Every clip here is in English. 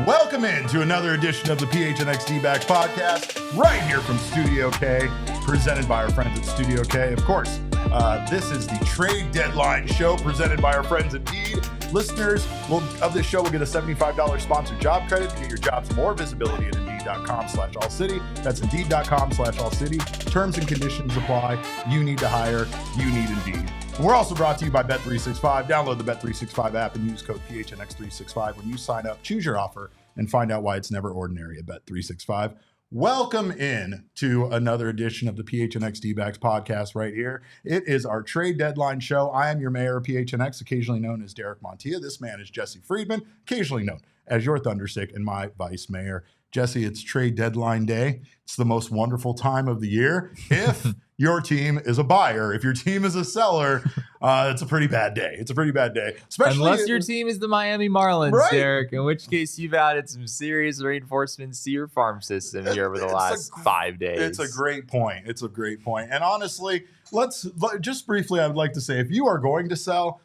Welcome into another edition of the PHNX D-Backs podcast, right here from Studio K, presented by our friends at Studio K. Of course, this is the trade deadline show presented by our friends at Indeed. Listeners of this show will get a $75 sponsored job credit to get your jobs more visibility at Indeed.com/AllCity. That's Indeed.com/AllCity. Terms and conditions apply. You need to hire. You need Indeed. We're also brought to you by Bet365. Download the Bet365 app and use code PHNX365 when you sign up. Choose your offer and find out why it's never ordinary at Bet365. Welcome in to another edition of the PHNX D-Backs podcast right here. It is our trade deadline show. I am your mayor of PHNX, occasionally known as Derek Montilla. This man is Jesse Friedman, occasionally known as your Thunderstick and my vice mayor. Jesse, it's trade deadline day. It's the most wonderful time of the year. If your team is a buyer, if your team is a seller, it's a pretty bad day. It's a pretty bad day. Especially unless your team is the Miami Marlins, right? Derek, in which case you've added some serious reinforcements to your farm system here over the last 5 days. It's a great point. It's a great point. And honestly, let's just briefly, I would like to say, if you are going to sell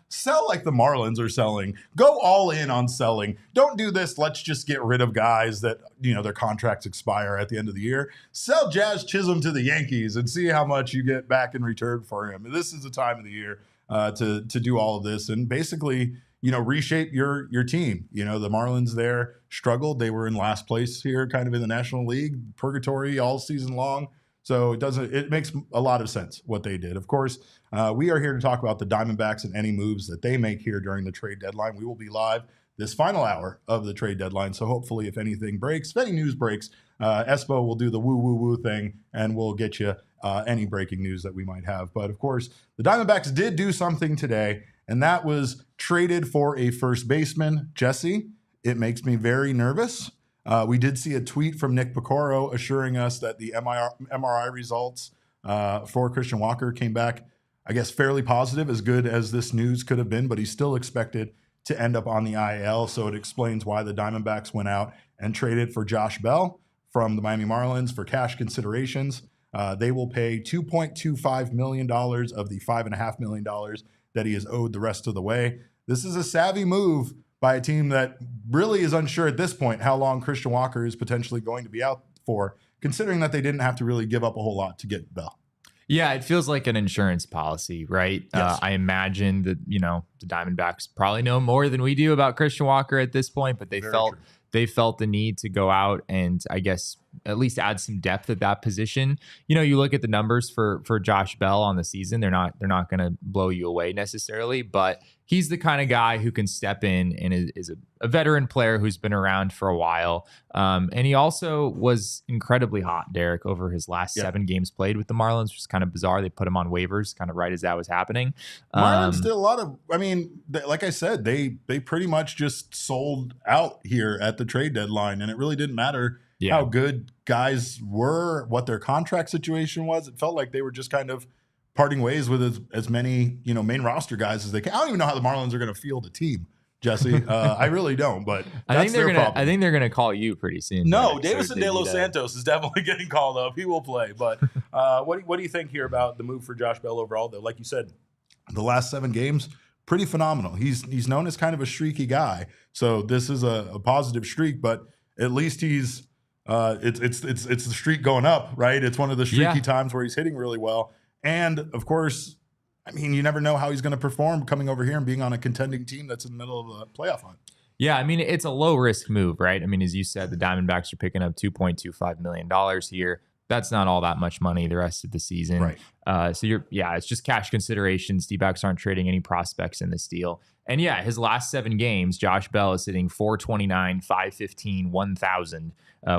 like the Marlins are selling. Go all in on selling. Don't do this, let's just get rid of guys that, their contracts expire at the end of the year. Sell Jazz Chisholm to the Yankees and see how much you get back in return for him. This is the time of the year to do all of this and basically, reshape your team. The Marlins there struggled. They were in last place here, kind of in the National League, purgatory all season long. So it makes a lot of sense what they did. Of course, we are here to talk about the Diamondbacks and any moves that they make here during the trade deadline. We will be live this final hour of the trade deadline. So hopefully if anything breaks, if any news breaks, Espo will do the woo thing and we'll get you any breaking news that we might have. But of course, the Diamondbacks did do something today, and that was traded for a first baseman. Jesse, it makes me very nervous. We did see a tweet from Nick Picoro assuring us that the MRI results for Christian Walker came back, I guess, fairly positive, as good as this news could have been, but he's still expected to end up on the IL. So it explains why the Diamondbacks went out and traded for Josh Bell from the Miami Marlins for cash considerations. They will pay $2.25 million of the $5.5 million that he is owed the rest of the way. This is a savvy move by a team that really is unsure at this point how long Christian Walker is potentially going to be out for, considering that they didn't have to really give up a whole lot to get Bell. Yeah, it feels like an insurance policy, right? Yes. I imagine that, the Diamondbacks probably know more than we do about Christian Walker at this point, but they felt the need to go out and, I guess, at least add some depth at that position. You look at the numbers for Josh Bell on the season, they're not going to blow you away necessarily, but he's the kind of guy who can step in and is a veteran player who's been around for a while. And he also was incredibly hot, Derek, over his last 7 games played with the Marlins, which is kind of bizarre. They put him on waivers kind of right as that was happening. Marlins did a lot of, like I said, they pretty much just sold out here at the trade deadline, and it really didn't matter how good guys were, what their contract situation was. It felt like they were just kind of parting ways with as many, main roster guys as they can. I don't even know how the Marlins are going to field a team, Jesse. I really don't, but I think they're gonna call you pretty soon. No, Davison De Los Santos is definitely getting called up. He will play. But what do you think here about the move for Josh Bell overall, though? Like you said, the last 7 games, pretty phenomenal. He's known as kind of a streaky guy. So this is a positive streak, but at least he's it's the streak going up, right? It's one of the streaky times where he's hitting really well. And of course, you never know how he's going to perform coming over here and being on a contending team that's in the middle of a playoff hunt. Yeah, it's a low risk move, right? As you said, the Diamondbacks are picking up $2.25 million here. That's not all that much money the rest of the season. Right. So it's just cash considerations. D-backs aren't trading any prospects in this deal. And his last 7 games, Josh Bell is hitting .429, .515, 1,000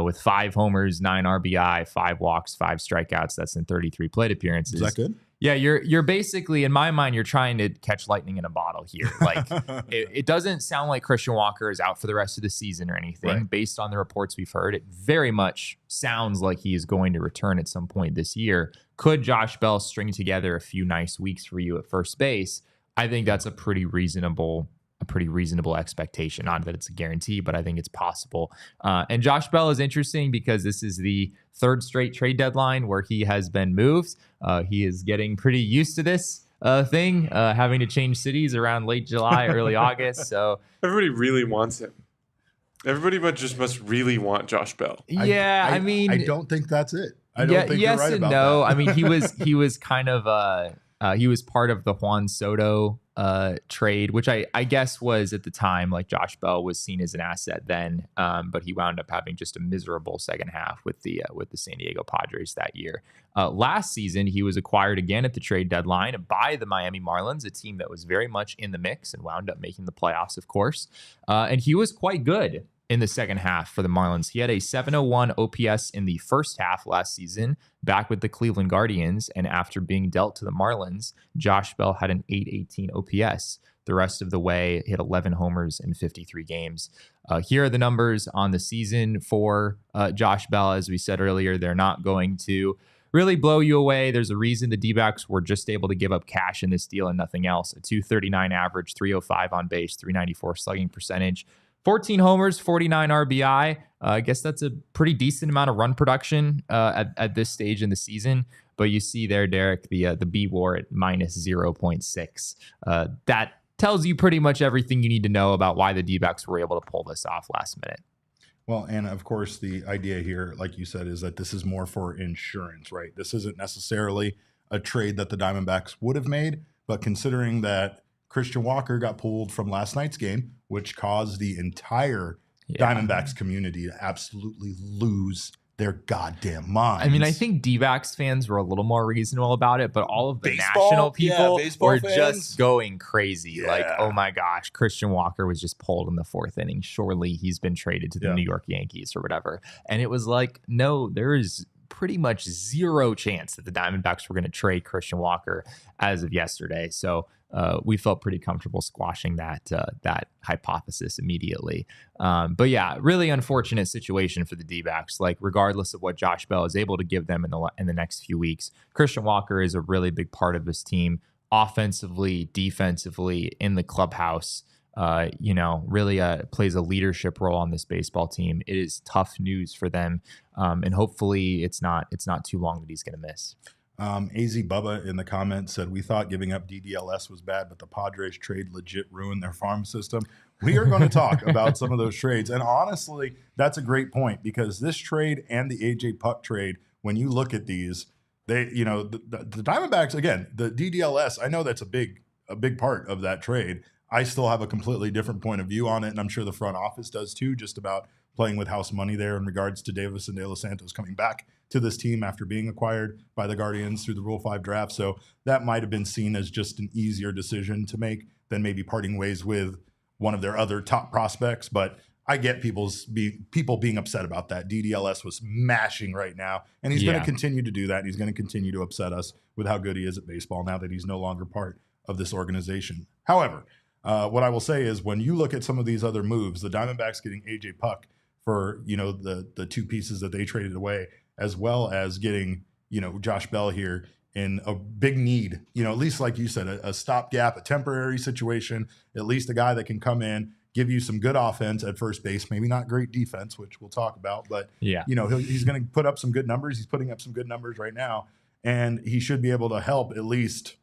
with 5 homers, 9 RBI, 5 walks, 5 strikeouts. That's in 33 plate appearances. Is that good? Yeah, you're basically, in my mind, you're trying to catch lightning in a bottle here. Like it doesn't sound like Christian Walker is out for the rest of the season or anything. Right. Based on the reports we've heard, it very much sounds like he is going to return at some point this year. Could Josh Bell string together a few nice weeks for you at first base? I think that's a pretty reasonable expectation. Not that it's a guarantee, but I think it's possible. And Josh Bell is interesting because this is the third straight trade deadline where he has been moved. He is getting pretty used to this thing, having to change cities around late July, early August. So everybody really wants him. Everybody must really want Josh Bell. Yeah, I mean, I don't think that's it. I don't think you're right about no. that. I mean, he was kind of he was part of the Juan Soto trade, which I guess was at the time, like, Josh Bell was seen as an asset then, but he wound up having just a miserable second half with the San Diego Padres that year. Last season, he was acquired again at the trade deadline by the Miami Marlins, a team that was very much in the mix and wound up making the playoffs, of course. And he was quite good in the second half for the Marlins. He had a 701 OPS in the first half last season, back with the Cleveland Guardians. And after being dealt to the Marlins, Josh Bell had an 818 OPS. The rest of the way, hit 11 homers in 53 games. Here are the numbers on the season for Josh Bell. As we said earlier, they're not going to really blow you away. There's a reason the D-backs were just able to give up cash in this deal and nothing else. A 239 average, 305 on base, 394 slugging percentage. 14 homers, 49 RBI. I guess that's a pretty decent amount of run production at this stage in the season. But you see there, Derek, the B WAR at minus 0.6. That tells you pretty much everything you need to know about why the D-backs were able to pull this off last minute. Well, and of course, the idea here, like you said, is that this is more for insurance, right? This isn't necessarily a trade that the Diamondbacks would have made, but considering that Christian Walker got pulled from last night's game, which caused the entire Diamondbacks community to absolutely lose their goddamn minds. I mean, I think D-backs fans were a little more reasonable about it, but all of the Baseball? national people were fans? just going crazy. Yeah. Like, oh my gosh, Christian Walker was just pulled in the fourth inning. Surely he's been traded to the New York Yankees or whatever. And it was like, no, there is pretty much zero chance that the Diamondbacks were going to trade Christian Walker as of yesterday. So we felt pretty comfortable squashing that hypothesis immediately. But yeah, really unfortunate situation for the D-backs. Like, regardless of what Josh Bell is able to give them in the next few weeks, Christian Walker is a really big part of this team, offensively, defensively, in the clubhouse. Really plays a leadership role on this baseball team. It is tough news for them, and hopefully it's not too long that he's going to miss. AZ Bubba in the comments said, we thought giving up DDLS was bad, but the Padres trade legit ruined their farm system. We are going to talk about some of those trades. And honestly, that's a great point, because this trade and the AJ Puck trade, when you look at these, they, the Diamondbacks, again, the DDLS, I know that's a big part of that trade. I still have a completely different point of view on it, and I'm sure the front office does too, just about playing with house money there in regards to Davis and De Los Santos coming back to this team after being acquired by the Guardians through the Rule 5 draft. So that might have been seen as just an easier decision to make than maybe parting ways with one of their other top prospects. But I get people being upset about that. DDLS was mashing right now, and he's going to continue to do that. And he's going to continue to upset us with how good he is at baseball now that he's no longer part of this organization. However, what I will say is, when you look at some of these other moves, the Diamondbacks getting AJ Puck for, the two pieces that they traded away, as well as getting, Josh Bell here in a big need, at least, like you said, a stopgap, a temporary situation, at least a guy that can come in, give you some good offense at first base, maybe not great defense, which we'll talk about, but he's going to put up some good numbers. He's putting up some good numbers right now, and he should be able to help at least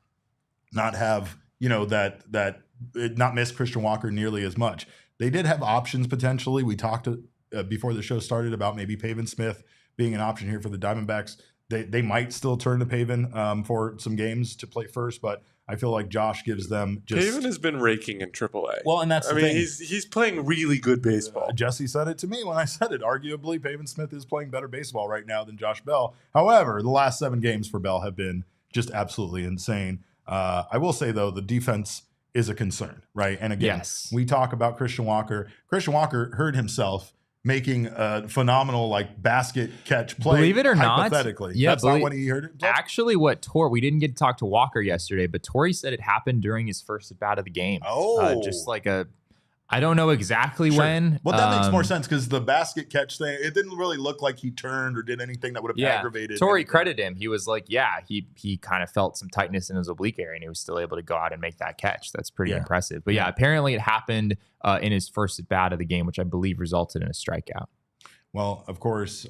not have, not miss Christian Walker nearly as much. They did have options potentially. We talked before the show started about maybe Pavin Smith being an option here for the Diamondbacks. They might still turn to Pavin for some games to play first, but I feel like Josh gives them just... Pavin has been raking in AAA. Well, and that's the thing. He's playing really good baseball. Jesse said it to me when I said it. Arguably, Pavin Smith is playing better baseball right now than Josh Bell. However, the last 7 games for Bell have been just absolutely insane. I will say, though, the defense is a concern, right? And again, we talk about Christian Walker. Christian Walker hurt himself making a phenomenal like basket catch play. Believe it or not, hypothetically, that's not what he heard. Actually, we didn't get to talk to Walker yesterday, but Torrey said it happened during his first at bat of the game. Just like I don't know exactly when. Well, that makes more sense because the basket catch thing, it didn't really look like he turned or did anything that would have aggravated. Torrey credited him. He was like, he kind of felt some tightness in his oblique area and he was still able to go out and make that catch. That's pretty impressive. But apparently it happened in his first at bat of the game, which I believe resulted in a strikeout. Well, of course,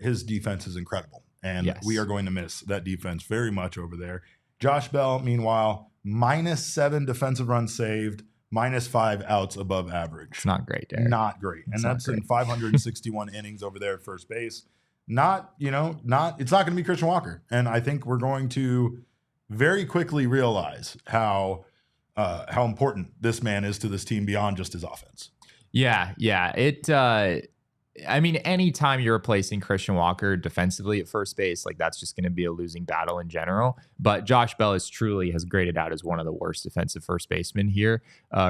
his defense is incredible. And we are going to miss that defense very much over there. Josh Bell, meanwhile, -7 defensive runs saved. -5 outs above average. It's not great, Derek. Not great. And that's in 561 innings over there at first base. It's not going to be Christian Walker. And I think we're going to very quickly realize how important this man is to this team beyond just his offense. Yeah. Anytime you're replacing Christian Walker defensively at first base, like that's just going to be a losing battle in general. But Josh Bell has graded out as one of the worst defensive first basemen here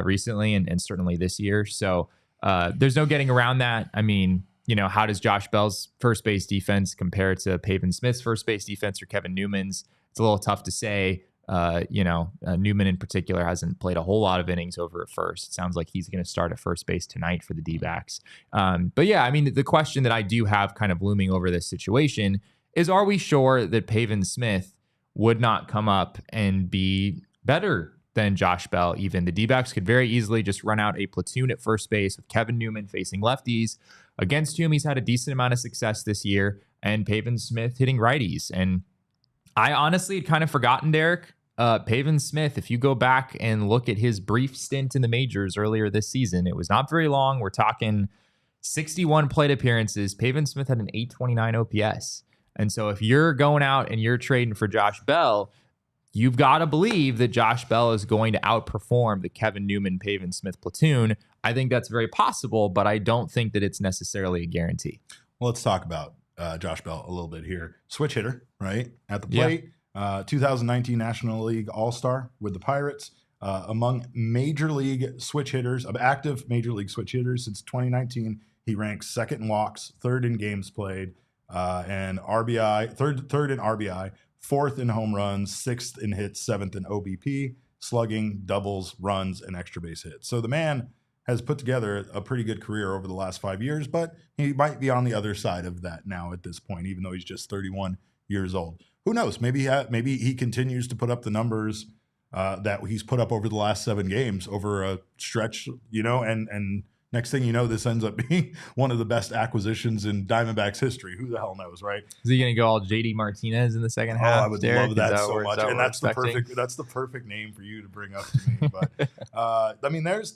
recently and certainly this year. So there's no getting around that. I mean, how does Josh Bell's first base defense compare to Pavin Smith's first base defense or Kevin Newman's? It's a little tough to say. Newman in particular hasn't played a whole lot of innings over at first. It sounds like he's going to start at first base tonight for the D-backs. But the question that I do have kind of looming over this situation is, are we sure that Pavin Smith would not come up and be better than Josh Bell? Even the D-backs could very easily just run out a platoon at first base with Kevin Newman facing lefties, against whom he's had a decent amount of success this year, and Pavin Smith hitting righties. And I honestly had kind of forgotten, Derek, Pavin Smith, if you go back and look at his brief stint in the majors earlier this season, it was not very long. We're talking 61 plate appearances. Pavin Smith had an 829 OPS. And so if you're going out and you're trading for Josh Bell, you've got to believe that Josh Bell is going to outperform the Kevin Newman, Pavin Smith platoon. I think that's very possible, but I don't think that it's necessarily a guarantee. Well, let's talk about Josh Bell a little bit here. Switch hitter, right? At the plate. Yeah. 2019 National League All-Star with the Pirates. Among major league switch hitters, of active major league switch hitters since 2019, he ranks second in walks, third in games played, and RBI, third in RBI, fourth in home runs, sixth in hits, seventh in OBP, slugging, doubles, runs, and extra base hits. So the man has put together a pretty good career over the last 5 years, but he might be on the other side of that now at this point, even though he's just 31 years old. Who knows? Maybe he continues to put up the numbers that he's put up over the last 7 games over a stretch, and next thing you know, this ends up being one of the best acquisitions in Diamondbacks history. Who the hell knows, right? Is he going to go all JD Martinez in the second half? I would love that so much. And that's the perfect name for you to bring up to me. But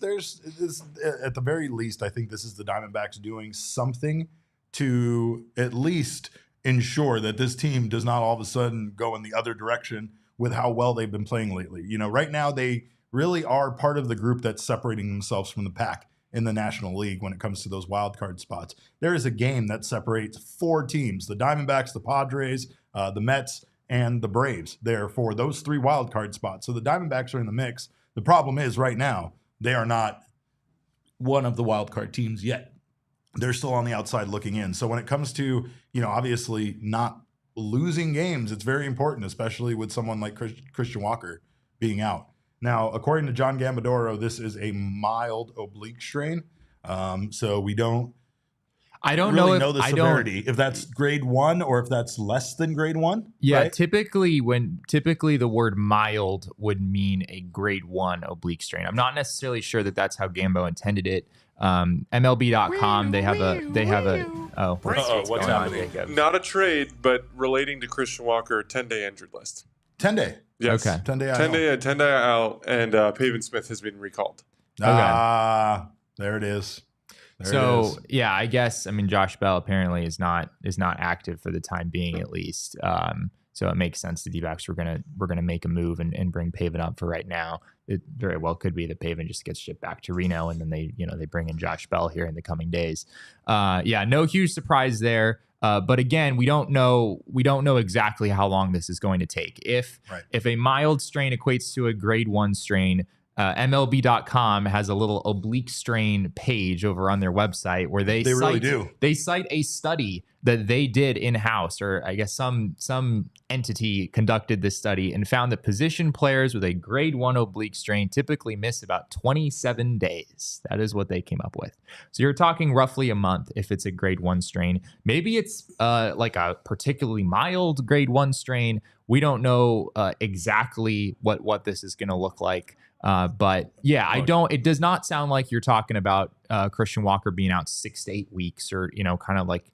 there's at the very least, I think this is the Diamondbacks doing something to at least ensure that this team does not all of a sudden go in the other direction with how well they've been playing lately. Right now they really are part of the group that's separating themselves from the pack in the National League when it comes to those wild card spots. There is a game that separates 4 teams, the Diamondbacks, the Padres, the Mets, and the Braves there for those 3 wild card spots. So the Diamondbacks are in the mix. The problem is right now they are not one of the wild card teams yet. They're still on the outside looking in. So when it comes to, obviously not losing games, it's very important, especially with someone like Christian Walker being out. Now, according to John Gambadoro, this is a mild oblique strain. So we don't know the severity, if that's grade 1 or if that's less than grade 1. Yeah, right? typically the word mild would mean a grade 1 oblique strain. I'm not necessarily sure that that's how Gambo intended it. MLB.com, they have a what's happening? Not a trade, but relating to Christian Walker, 10-day injured list. 10-day. Yes. Okay. 10-day out, and Pavin Smith has been recalled. Okay. There it is. Yeah, I guess Josh Bell apparently is not active for the time being, at least. So it makes sense the D-backs we're gonna make a move and bring Pavin up for right now. It very well could be that Pavin just gets shipped back to Reno and then they bring in Josh Bell here in the coming days. No huge surprise there. But again, we don't know exactly how long this is going to take. If a mild strain equates to a grade 1 strain, MLB.com has a little oblique strain page over on their website where they cite a study that they did in-house, or I guess some entity conducted this study and found that position players with a grade 1 oblique strain typically miss about 27 days. That is what they came up with. So you're talking roughly a month if it's a grade 1 strain. Maybe it's like a particularly mild grade 1 strain. We don't know exactly what this is going to look like. But yeah, it does not sound like you're talking about Christian Walker being out 6 to 8 weeks, or, kind of like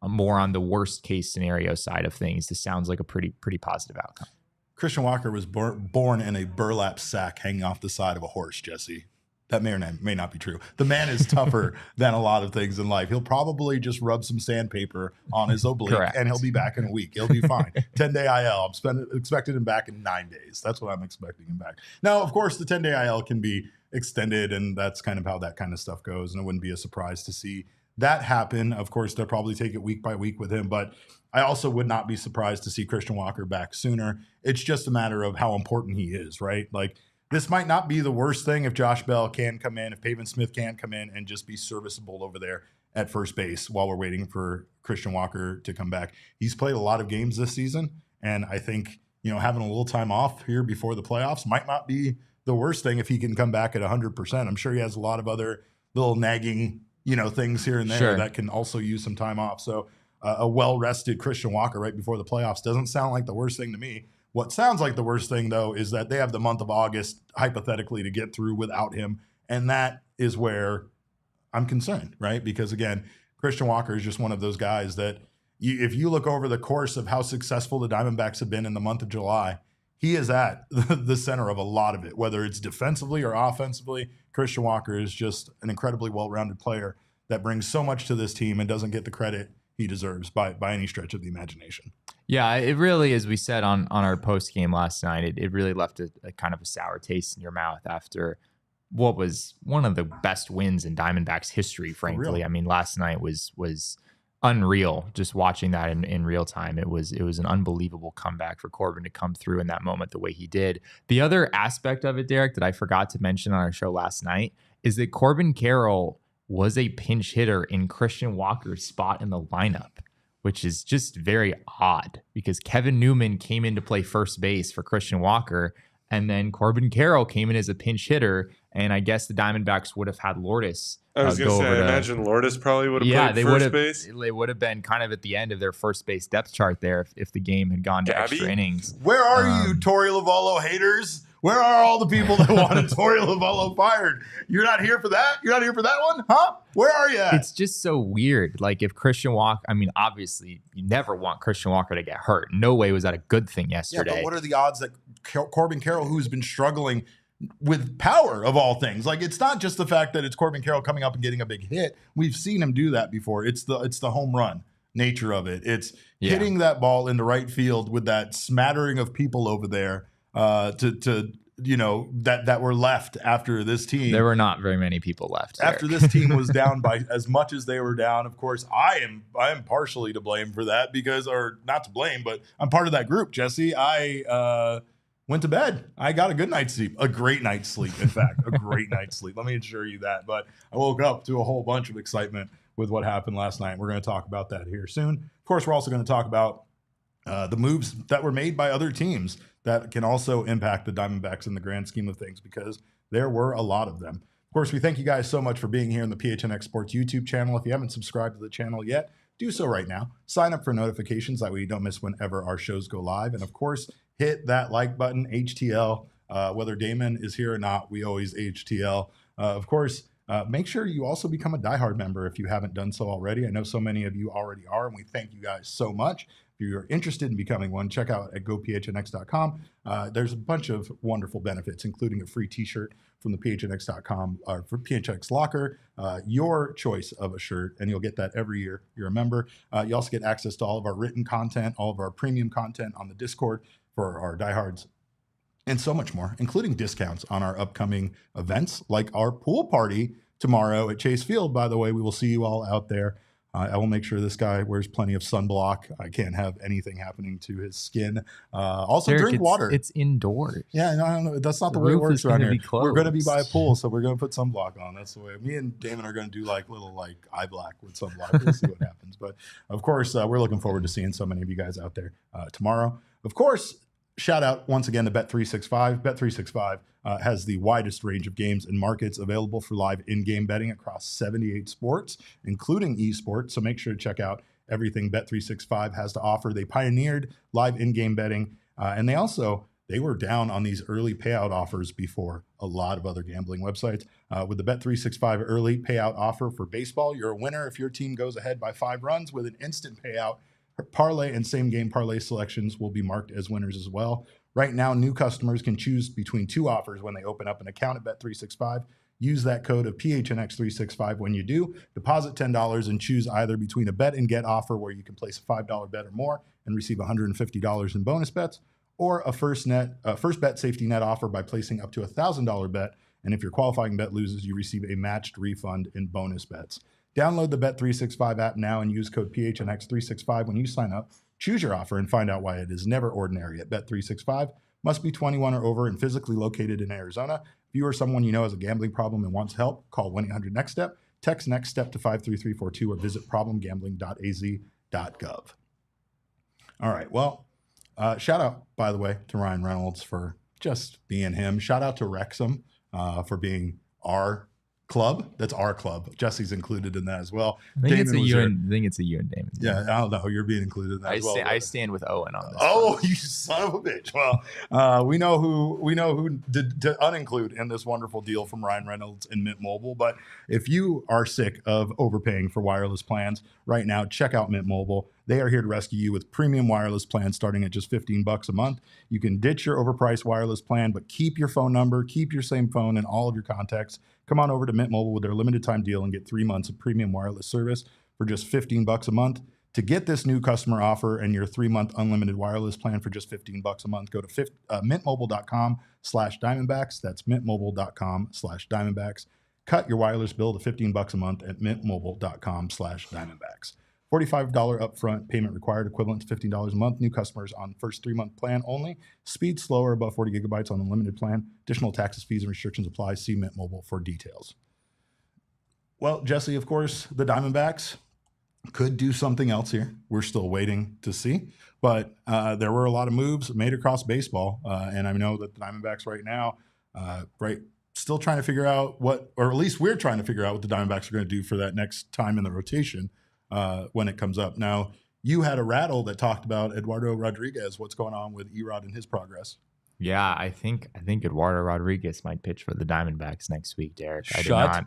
more on the worst case scenario side of things. This sounds like a pretty positive outcome. Christian Walker was born in a burlap sack hanging off the side of a horse, Jesse. That may or may not be true. The man is tougher than a lot of things in life. He'll probably just rub some sandpaper on his oblique, and he'll be back in a week. He'll be fine. 10-day IL. I'm expecting him back in 9 days. That's what I'm expecting him back. Now, of course, the 10-day IL can be extended, and that's kind of how that kind of stuff goes, and it wouldn't be a surprise to see that happen. Of course, they'll probably take it week by week with him, but I also would not be surprised to see Christian Walker back sooner. It's just a matter of how important he is, right? Like, this might not be the worst thing if Josh Bell can come in, if Pavin Smith can come in and just be serviceable over there at first base while we're waiting for Christian Walker to come back. He's played a lot of games this season, and I think, having a little time off here before the playoffs might not be the worst thing if he can come back at 100%. I'm sure he has a lot of other little nagging, things here and there that can also use some time off. So a well-rested Christian Walker right before the playoffs doesn't sound like the worst thing to me. What sounds like the worst thing, though, is that they have the month of August, hypothetically, to get through without him. And that is where I'm concerned, right? Because, again, Christian Walker is just one of those guys that if you look over the course of how successful the Diamondbacks have been in the month of July, he is at the center of a lot of it, whether it's defensively or offensively. Christian Walker is just an incredibly well-rounded player that brings so much to this team and doesn't get the credit he deserves by any stretch of the imagination. Yeah, it really, as we said on our post game last night, it really left a kind of a sour taste in your mouth after what was one of the best wins in Diamondbacks history, frankly. I mean, last night was unreal just watching that in real time. It was an unbelievable comeback for Corbin to come through in that moment the way he did. The other aspect of it, Derek, that I forgot to mention on our show last night is that Corbin Carroll was a pinch hitter in Christian Walker's spot in the lineup, which is just very odd because Kevin Newman came in to play first base for Christian Walker, and then Corbin Carroll came in as a pinch hitter, and I guess the Diamondbacks would have had Lourdes. I was going to say, I imagine Lourdes probably would have played first base. They would have been kind of at the end of their first base depth chart there if the game had gone to extra innings. Where are you, Torey Lovullo haters? Where are all the people that wanted Torey Lovullo fired? You're not here for that? You're not here for that one? Huh? Where are you at? It's just so weird. Like, if Christian Walker, I mean, obviously, you never want Christian Walker to get hurt. No way was that a good thing yesterday. Yeah, but what are the odds that Corbin Carroll, who's been struggling with power of all things, like, it's not just the fact that it's Corbin Carroll coming up and getting a big hit. We've seen him do that before. It's the home run nature of it. It's hitting that ball into right field with that smattering of people over there that were left after this team. There were not very many people left after this team was down by as much as they were down. Of course, I am partially to blame for that or not to blame, but I'm part of that group, Jesse. I went to bed. I got a good night's sleep, a great night's sleep, in fact, a great night's sleep. Let me assure you that. But I woke up to a whole bunch of excitement with what happened last night. We're going to talk about that here soon. Of course, we're also going to talk about the moves that were made by other teams that can also impact the Diamondbacks in the grand scheme of things, because there were a lot of them. Of course, we thank you guys so much for being here on the PHNX Sports YouTube channel. If you haven't subscribed to the channel yet, do so right now. Sign up for notifications that way you don't miss whenever our shows go live. And of course, hit that like button, HTL. Whether Damon is here or not, we always HTL. Of course, make sure you also become a diehard member if you haven't done so already. I know so many of you already are, and we thank you guys so much. If you're interested in becoming one, check out at gophnx.com. There's a bunch of wonderful benefits, including a free t-shirt from the phnx.com or for PHNX Locker, your choice of a shirt, and you'll get that every year you're a member. You also get access to all of our written content, all of our premium content on the Discord for our diehards, and so much more, including discounts on our upcoming events, like our pool party tomorrow at Chase Field. By the way, we will see you all out there. I will make sure this guy wears plenty of sunblock. I can't have anything happening to his skin. Also, Derek, drink water. It's indoors. Yeah, no, that's not the way it roof works is around gonna here. be We're going to be closed. by a pool, so we're going to put sunblock on. That's the way. Me and Damon are going to do like little like eye black with sunblock. We'll see what happens. But of course, we're looking forward to seeing so many of you guys out there tomorrow. Of course, shout out once again to Bet365. Bet365 has the widest range of games and markets available for live in-game betting across 78 sports, including esports. So make sure to check out everything Bet365 has to offer. They pioneered live in-game betting, and they were down on these early payout offers before a lot of other gambling websites. With the Bet365 early payout offer for baseball, you're a winner if your team goes ahead by 5 runs with an instant payout. Parlay and same game parlay selections will be marked as winners as well. Right now, new customers can choose between 2 offers when they open up an account at Bet365. Use that code of PHNX365 when you do. Deposit $10 and choose either between a bet and get offer where you can place a $5 bet or more and receive $150 in bonus bets, or a first bet safety net offer by placing up to a $1,000 bet. And if your qualifying bet loses, you receive a matched refund in bonus bets. Download the Bet365 app now and use code PHNX365 when you sign up. Choose your offer and find out why it is never ordinary at Bet365. Must be 21 or over and physically located in Arizona. If you or someone you know has a gambling problem and wants help, call 1-800-NEXT-STEP, text NEXT STEP to 53342 or visit problemgambling.az.gov. All right, well, shout out, by the way, to Ryan Reynolds for just being him. Shout out to Wrexham for being our club. That's our club. Jesse's included in that as well. I think it's a you and Damon. Yeah, I don't know. You're being included in that as well. I stand with Owen on this. Oh, you son of a bitch. Well, we know who did to uninclude in this wonderful deal from Ryan Reynolds and Mint Mobile. But if you are sick of overpaying for wireless plans right now, check out Mint Mobile. They are here to rescue you with premium wireless plans starting at just $15 a month. You can ditch your overpriced wireless plan, but keep your phone number, keep your same phone and all of your contacts. Come on over to Mint Mobile with their limited time deal and get 3 months of premium wireless service for just $15 a month. To get this new customer offer and your 3-month unlimited wireless plan for just $15 a month, go to mintmobile.com/Diamondbacks. That's mintmobile.com/Diamondbacks. Cut your wireless bill to $15 a month at mintmobile.com/Diamondbacks. $45 upfront payment required, equivalent to $15 a month. New customers on first 3-month plan only. Speed slower, above 40 gigabytes on the limited plan. Additional taxes, fees, and restrictions apply. See Mint Mobile for details. Well, Jesse, of course, the Diamondbacks could do something else here. We're still waiting to see. But there were a lot of moves made across baseball. And I know that the Diamondbacks right now, still trying to figure out what, or at least we're trying to figure out what the Diamondbacks are going to do for that next time in the rotation. When it comes up. Now, you had a rattle that talked about Eduardo Rodriguez. What's going on with Erod and his progress? Yeah, I think Eduardo Rodriguez might pitch for the Diamondbacks next week, Derek. I did not.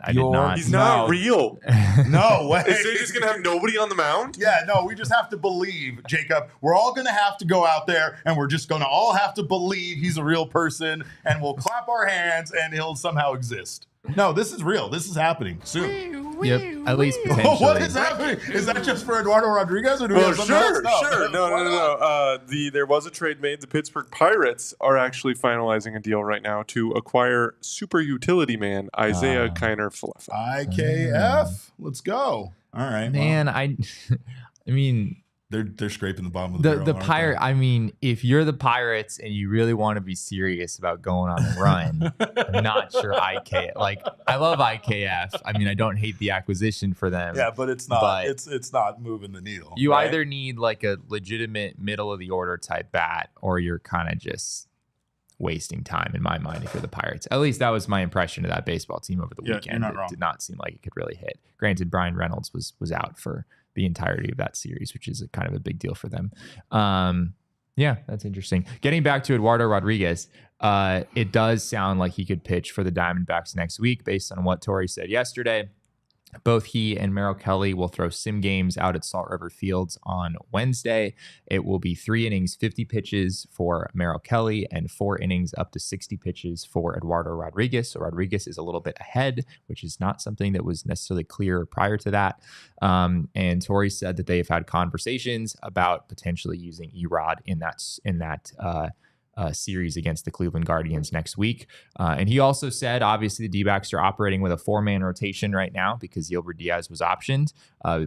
He's not real. No way. Is they just going to have nobody on the mound? Yeah, no, we just have to believe, Jacob. We're all going to have to go out there and we're just going to all have to believe he's a real person and we'll clap our hands and he'll somehow exist. No, this is real. This is happening soon. Yep, at least potentially. What is happening? Is that just for Eduardo Rodriguez, or do we have something else? Sure. No. There was a trade made. The Pittsburgh Pirates are actually finalizing a deal right now to acquire super utility man Isaiah Kiner-Falefa. IKF. Let's go. All right, man. Well. I mean. They're scraping the bottom of the barrel. The Pirate. I mean, if you're the Pirates and you really want to be serious about going on a run, I'm not sure I love IKF. I mean, I don't hate the acquisition for them. Yeah, but it's not. But it's not moving the needle. You either need like a legitimate middle of the order type bat, or you're kind of just wasting time in my mind if you're the Pirates. At least that was my impression of that baseball team over the weekend. You're not wrong. It did not seem like it could really hit. Granted, Brian Reynolds was out for the entirety of that series, which is kind of a big deal for them. Yeah, that's interesting. Getting back to Eduardo Rodriguez, it does sound like he could pitch for the Diamondbacks next week based on what Torey said yesterday. Both he and Merrill Kelly will throw sim games out at Salt River Fields on Wednesday. It will be 3 innings, 50 pitches for Merrill Kelly and 4 innings up to 60 pitches for Eduardo Rodriguez. So Rodriguez is a little bit ahead, which is not something that was necessarily clear prior to that. And Torey said that they have had conversations about potentially using Erod in that series against the Cleveland Guardians next week. And he also said, obviously, the D-backs are operating with a 4-man rotation right now because Gilbert Diaz was optioned.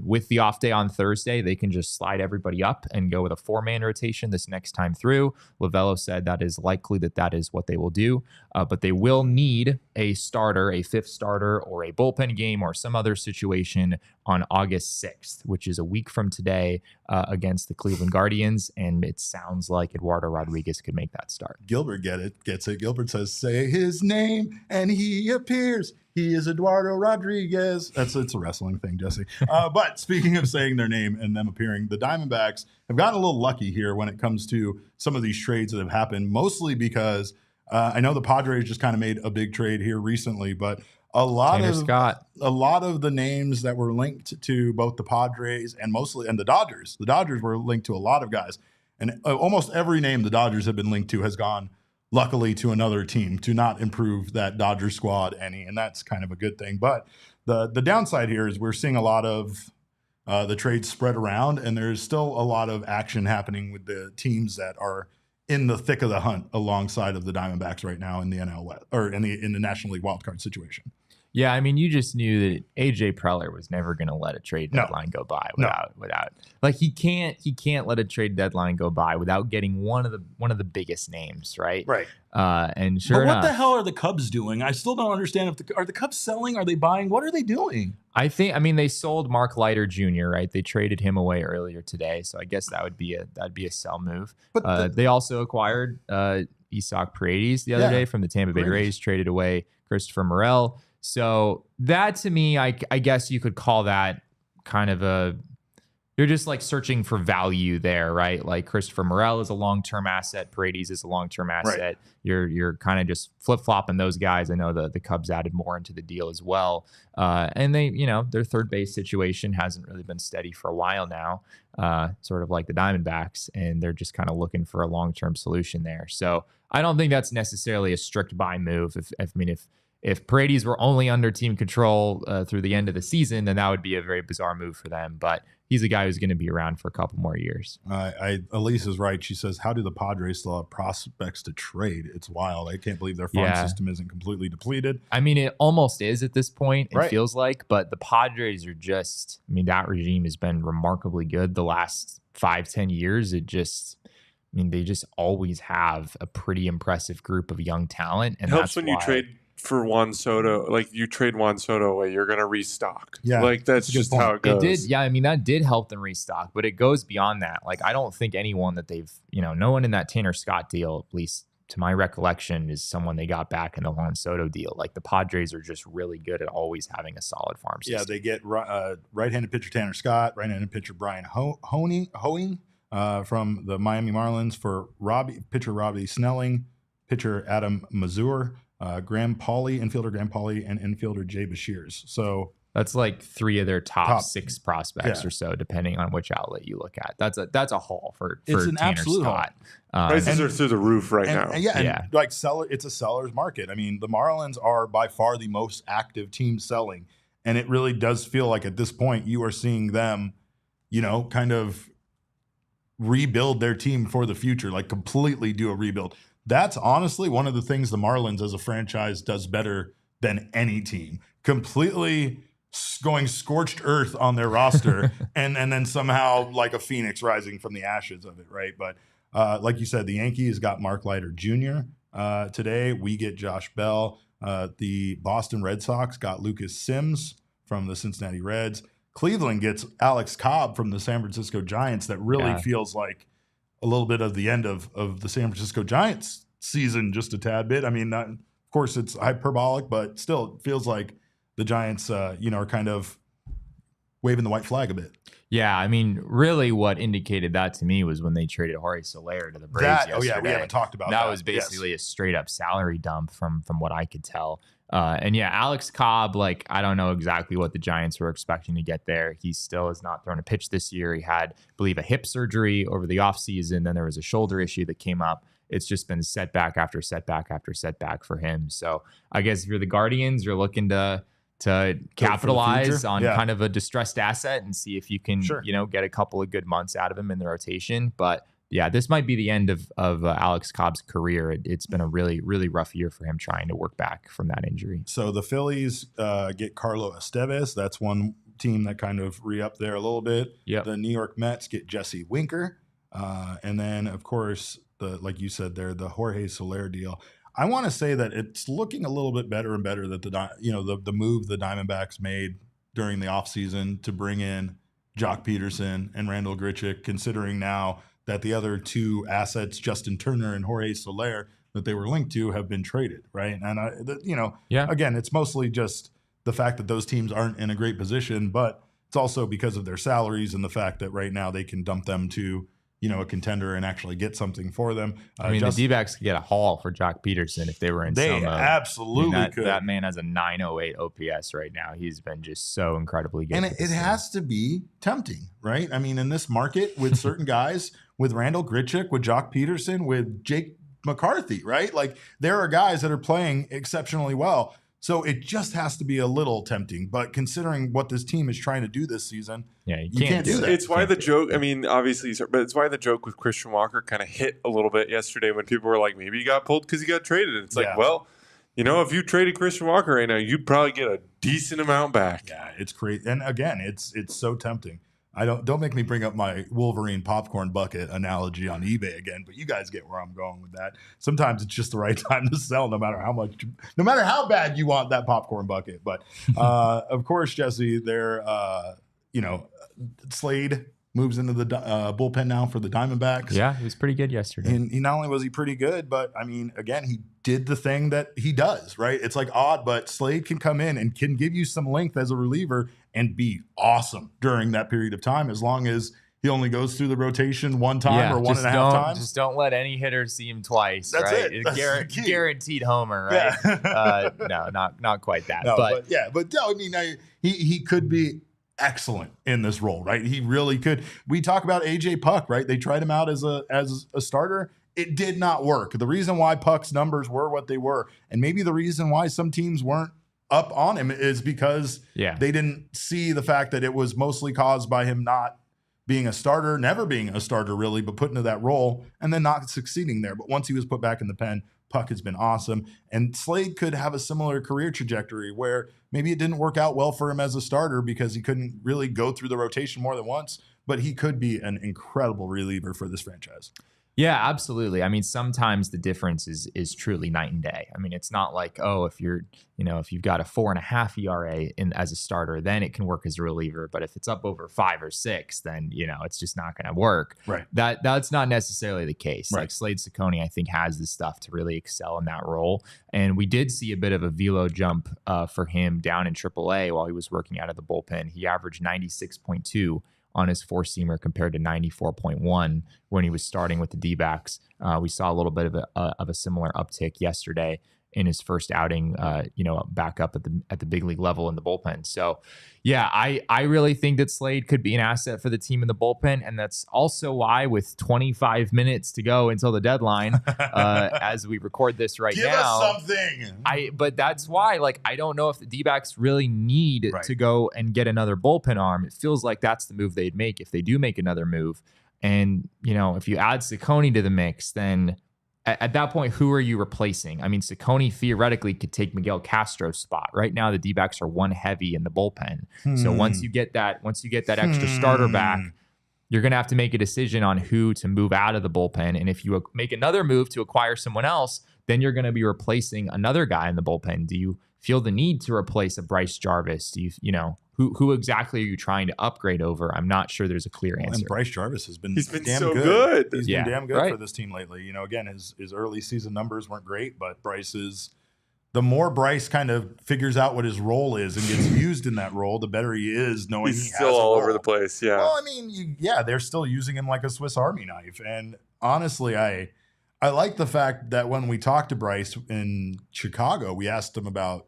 With the off day on Thursday, they can just slide everybody up and go with a 4-man rotation this next time through. Lovello said that is likely that is what they will do, but they will need a starter, a 5th starter, or a bullpen game or some other situation on August 6th, which is a week from today, against the Cleveland Guardians. And it sounds like Eduardo Rodriguez could make that start. Gilbert gets it. Gilbert says, say his name, and he appears. He is Eduardo Rodriguez. It's a wrestling thing, Jesse. But speaking of saying their name and them appearing, the Diamondbacks have gotten a little lucky here when it comes to some of these trades that have happened, mostly because I know the Padres just kind of made a big trade here recently, but a lot of the names that were linked to both the Padres and the Dodgers. The Dodgers were linked to a lot of guys, and almost every name the Dodgers have been linked to has gone, luckily, to another team to not improve that Dodger squad any, and that's kind of a good thing. But the downside here is we're seeing a lot of the trades spread around, and there's still a lot of action happening with the teams that are in the thick of the hunt alongside of the Diamondbacks right now in the NL West, or in the National League wildcard situation. Yeah, I mean, you just knew that AJ Preller was never going to let a trade deadline go by without like he can't let a trade deadline go by without getting one of the biggest names, right? Right. And sure but what enough, the hell are the Cubs doing? I still don't understand. Are the Cubs selling? Are they buying? What are they doing? I mean, they sold Mark Leiter Jr., right? They traded him away earlier today, so I guess that'd be a sell move. But they also acquired Isaac Paredes the other day from the Tampa Bay Rays, traded away Christopher Morel. So that, to me, I guess you could call that kind of you're just like searching for value there, right? Like Christopher Morel is a long-term asset. Paredes is a long-term asset. Right. You're kind of just flip-flopping those guys. I know the Cubs added more into the deal as well. And they, their third base situation hasn't really been steady for a while now, sort of like the Diamondbacks, and they're just kind of looking for a long-term solution there. So I don't think that's necessarily a strict buy move. If Paredes were only under team control through the end of the season, then that would be a very bizarre move for them. But he's a guy who's going to be around for a couple more years. Elise is right. She says, how do the Padres still have prospects to trade? It's wild. I can't believe their farm system isn't completely depleted. I mean, it almost is at this point, it feels like. But the Padres are just, that regime has been remarkably good the last 5-10 years. They just always have a pretty impressive group of young talent. And it helps when you trade for Juan Soto, like you trade Juan Soto away, you're going to restock. Yeah. Like that's just how it goes. It did. Yeah. That did help them restock, but it goes beyond that. Like, I don't think anyone that they've, no one in that Tanner Scott deal, at least to my recollection, is someone they got back in the Juan Soto deal. Like, the Padres are just really good at always having a solid farm system. Yeah. They get right-handed pitcher Tanner Scott, right-handed pitcher Brian Hoeing from the Miami Marlins for pitcher Robbie Snelling, pitcher Adam Mazur, infielder Graham Pauley, and infielder Jay Bashirs. So that's like 3 of their top 6 prospects or so, depending on which outlet you look at. That's a haul for Tanner Scott. Prices are through the roof right now. It's a seller's market. I mean, the Marlins are by far the most active team selling, and it really does feel like at this point you are seeing them, kind of rebuild their team for the future, like completely do a rebuild. That's honestly one of the things the Marlins as a franchise does better than any team. Completely going scorched earth on their roster and then somehow like a phoenix rising from the ashes of it, right? But like you said, the Yankees got Mark Leiter Jr. Today. We get Josh Bell. The Boston Red Sox got Lucas Sims from the Cincinnati Reds. Cleveland gets Alex Cobb from the San Francisco Giants. That really feels like a little bit of the end of the San Francisco Giants season, just a tad bit. I mean, of course, it's hyperbolic, but still, it feels like the Giants, are kind of waving the white flag a bit. Yeah, I mean, really what indicated that to me was when they traded Jorge Soler to the Braves yesterday. We haven't talked about that. That was basically a straight-up salary dump from what I could tell. Alex Cobb, I don't know exactly what the Giants were expecting to get there. He still has not thrown a pitch this year. He had, I believe, a hip surgery over the offseason. Then there was a shoulder issue that came up. It's just been setback after setback after setback for him. So I guess if you're the Guardians, you're looking to capitalize on kind of a distressed asset and see if you can, get a couple of good months out of him in the rotation. But yeah, this might be the end of Alex Cobb's career. It's been a really, really rough year for him trying to work back from that injury. So the Phillies get Carlo Estevez. That's one team that kind of re-upped there a little bit. Yep. The New York Mets get Jesse Winker. And then, of course, like you said there, the Jorge Soler deal. I want to say that it's looking a little bit better and better that the move the Diamondbacks made during the offseason to bring in Jock Peterson and Randall Grichuk, considering now that the other two assets, Justin Turner and Jorge Soler, that they were linked to have been traded, right? And, again, it's mostly just the fact that those teams aren't in a great position, but it's also because of their salaries and the fact that right now they can dump them to a contender and actually get something for them. I mean, the D-backs could get a haul for Jock Peterson if they were in They absolutely could. That man has a 908 OPS right now. He's been just so incredibly good. And it has to be tempting, right? I mean, in this market with certain guys, with Randall Grichuk, with Jock Peterson, with Jake McCarthy, right? Like there are guys that are playing exceptionally well. So it just has to be a little tempting. But considering what this team is trying to do this season, you can't do that. It's why the joke, I mean, obviously, but it's why the joke with Christian Walker kind of hit a little bit yesterday when people were like, maybe he got pulled because he got traded. And it's like, well, if you traded Christian Walker right now, you'd probably get a decent amount back. Yeah, it's crazy. And again, it's so tempting. Don't make me bring up my Wolverine popcorn bucket analogy on eBay again, but you guys get where I'm going with that. Sometimes it's just the right time to sell, no matter how bad you want that popcorn bucket. But of course, Jesse, Slade moves into the bullpen now for the Diamondbacks. Yeah, he was pretty good yesterday. And he not only was he pretty good, but I mean, again, he did the thing that he does, right? It's like odd, but Slade can come in and can give you some length as a reliever and be awesome during that period of time, as long as he only goes through the rotation one time or 1.5 times. Just don't let any hitter see him twice. That's right? it. That's guaranteed homer, right? Yeah. No, not quite that. No, but I mean, he could be excellent in this role, right? He really could. We talk about AJ Puck, right? They tried him out as a starter. It did not work. The reason why Puck's numbers were what they were, and maybe the reason why some teams weren't up on him, is because they didn't see the fact that it was mostly caused by him not being a starter, never being a starter really, but put into that role and then not succeeding there. But once he was put back in the pen, Puck has been awesome. And Slade could have a similar career trajectory where maybe it didn't work out well for him as a starter because he couldn't really go through the rotation more than once, but he could be an incredible reliever for this franchise. Yeah, absolutely. I mean, sometimes the difference is truly night and day. I mean, it's not like, if you've got a 4.5 ERA as a starter, then it can work as a reliever. But if it's up over 5 or 6, then, it's just not going to work. Right. That's not necessarily the case. Right. Like Slade Cecconi, I think, has the stuff to really excel in that role. And we did see a bit of a velo jump for him down in AAA while he was working out of the bullpen. He averaged 96.2 on his four-seamer compared to 94.1 when he was starting with the D-backs. We saw a little bit of a similar uptick yesterday in his first outing, back up at the big league level in the bullpen. So, yeah, I really think that Slade could be an asset for the team in the bullpen, and that's also why, with 25 minutes to go until the deadline, as we record this right Give now, us something. But that's why, I don't know if the D-backs really need to go and get another bullpen arm. It feels like that's the move they'd make if they do make another move. And if you add Cecconi to the mix, then at that point, who are you replacing? I mean, Cecconi theoretically could take Miguel Castro's spot. Right now, the D-backs are one heavy in the bullpen. So once you get that extra starter back, you're going to have to make a decision on who to move out of the bullpen. And if you make another move to acquire someone else, then you're going to be replacing another guy in the bullpen. Do you feel the need to replace a Bryce Jarvis? Do who exactly are you trying to upgrade over? I'm not sure there's a clear answer. And Bryce Jarvis has been damn so good. He's been damn good for this team lately. Again, his early season numbers weren't great, but the more Bryce kind of figures out what his role is and gets used in that role, the better he is knowing he's he still has a all role. over the place. Yeah. Well, I mean, they're still using him like a Swiss Army knife. And honestly, I like the fact that when we talked to Bryce in Chicago, we asked him about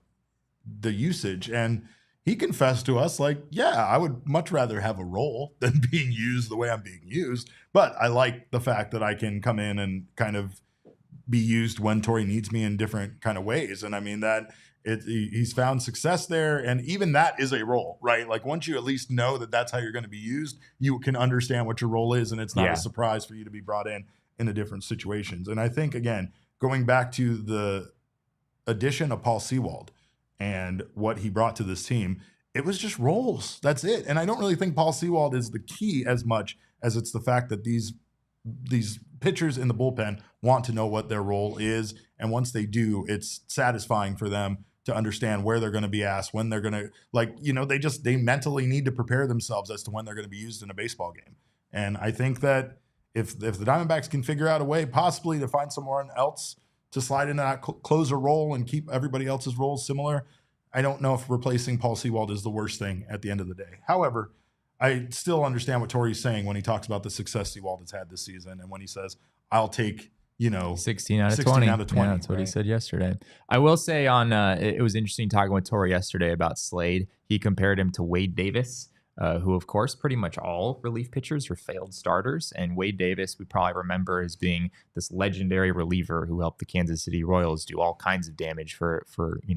the usage, and he confessed to us I would much rather have a role than being used the way I'm being used. But I like the fact that I can come in and kind of be used when Torey needs me in different kind of ways. And I mean, that He's found success there, and even that is a role, right? Like once you at least know that that's how you're going to be used, you can understand what your role is, and it's not a surprise for you to be brought in the different situations. And I think, again, going back to the addition of Paul Sewald and what he brought to this team, it was just roles. That's it. And I don't really think Paul Sewald is the key as much as it's the fact that these pitchers in the bullpen want to know what their role is, and once they do, it's satisfying for them to understand where they're going to be asked, when they're going to, they mentally need to prepare themselves as to when they're going to be used in a baseball game. And I think that if the Diamondbacks can figure out a way possibly to find someone else to slide into that closer role and keep everybody else's roles similar, I don't know if replacing Paul Sewald is the worst thing at the end of the day. However, I still understand what Torey's saying when he talks about the success Sewald has had this season, and when he says, I'll take 16 out of 20. Yeah, that's what he said yesterday. I will say it was interesting talking with Torey yesterday about Slade. He compared him to Wade Davis, who, of course, pretty much all relief pitchers are failed starters. And Wade Davis, we probably remember as being this legendary reliever who helped the Kansas City Royals do all kinds of damage for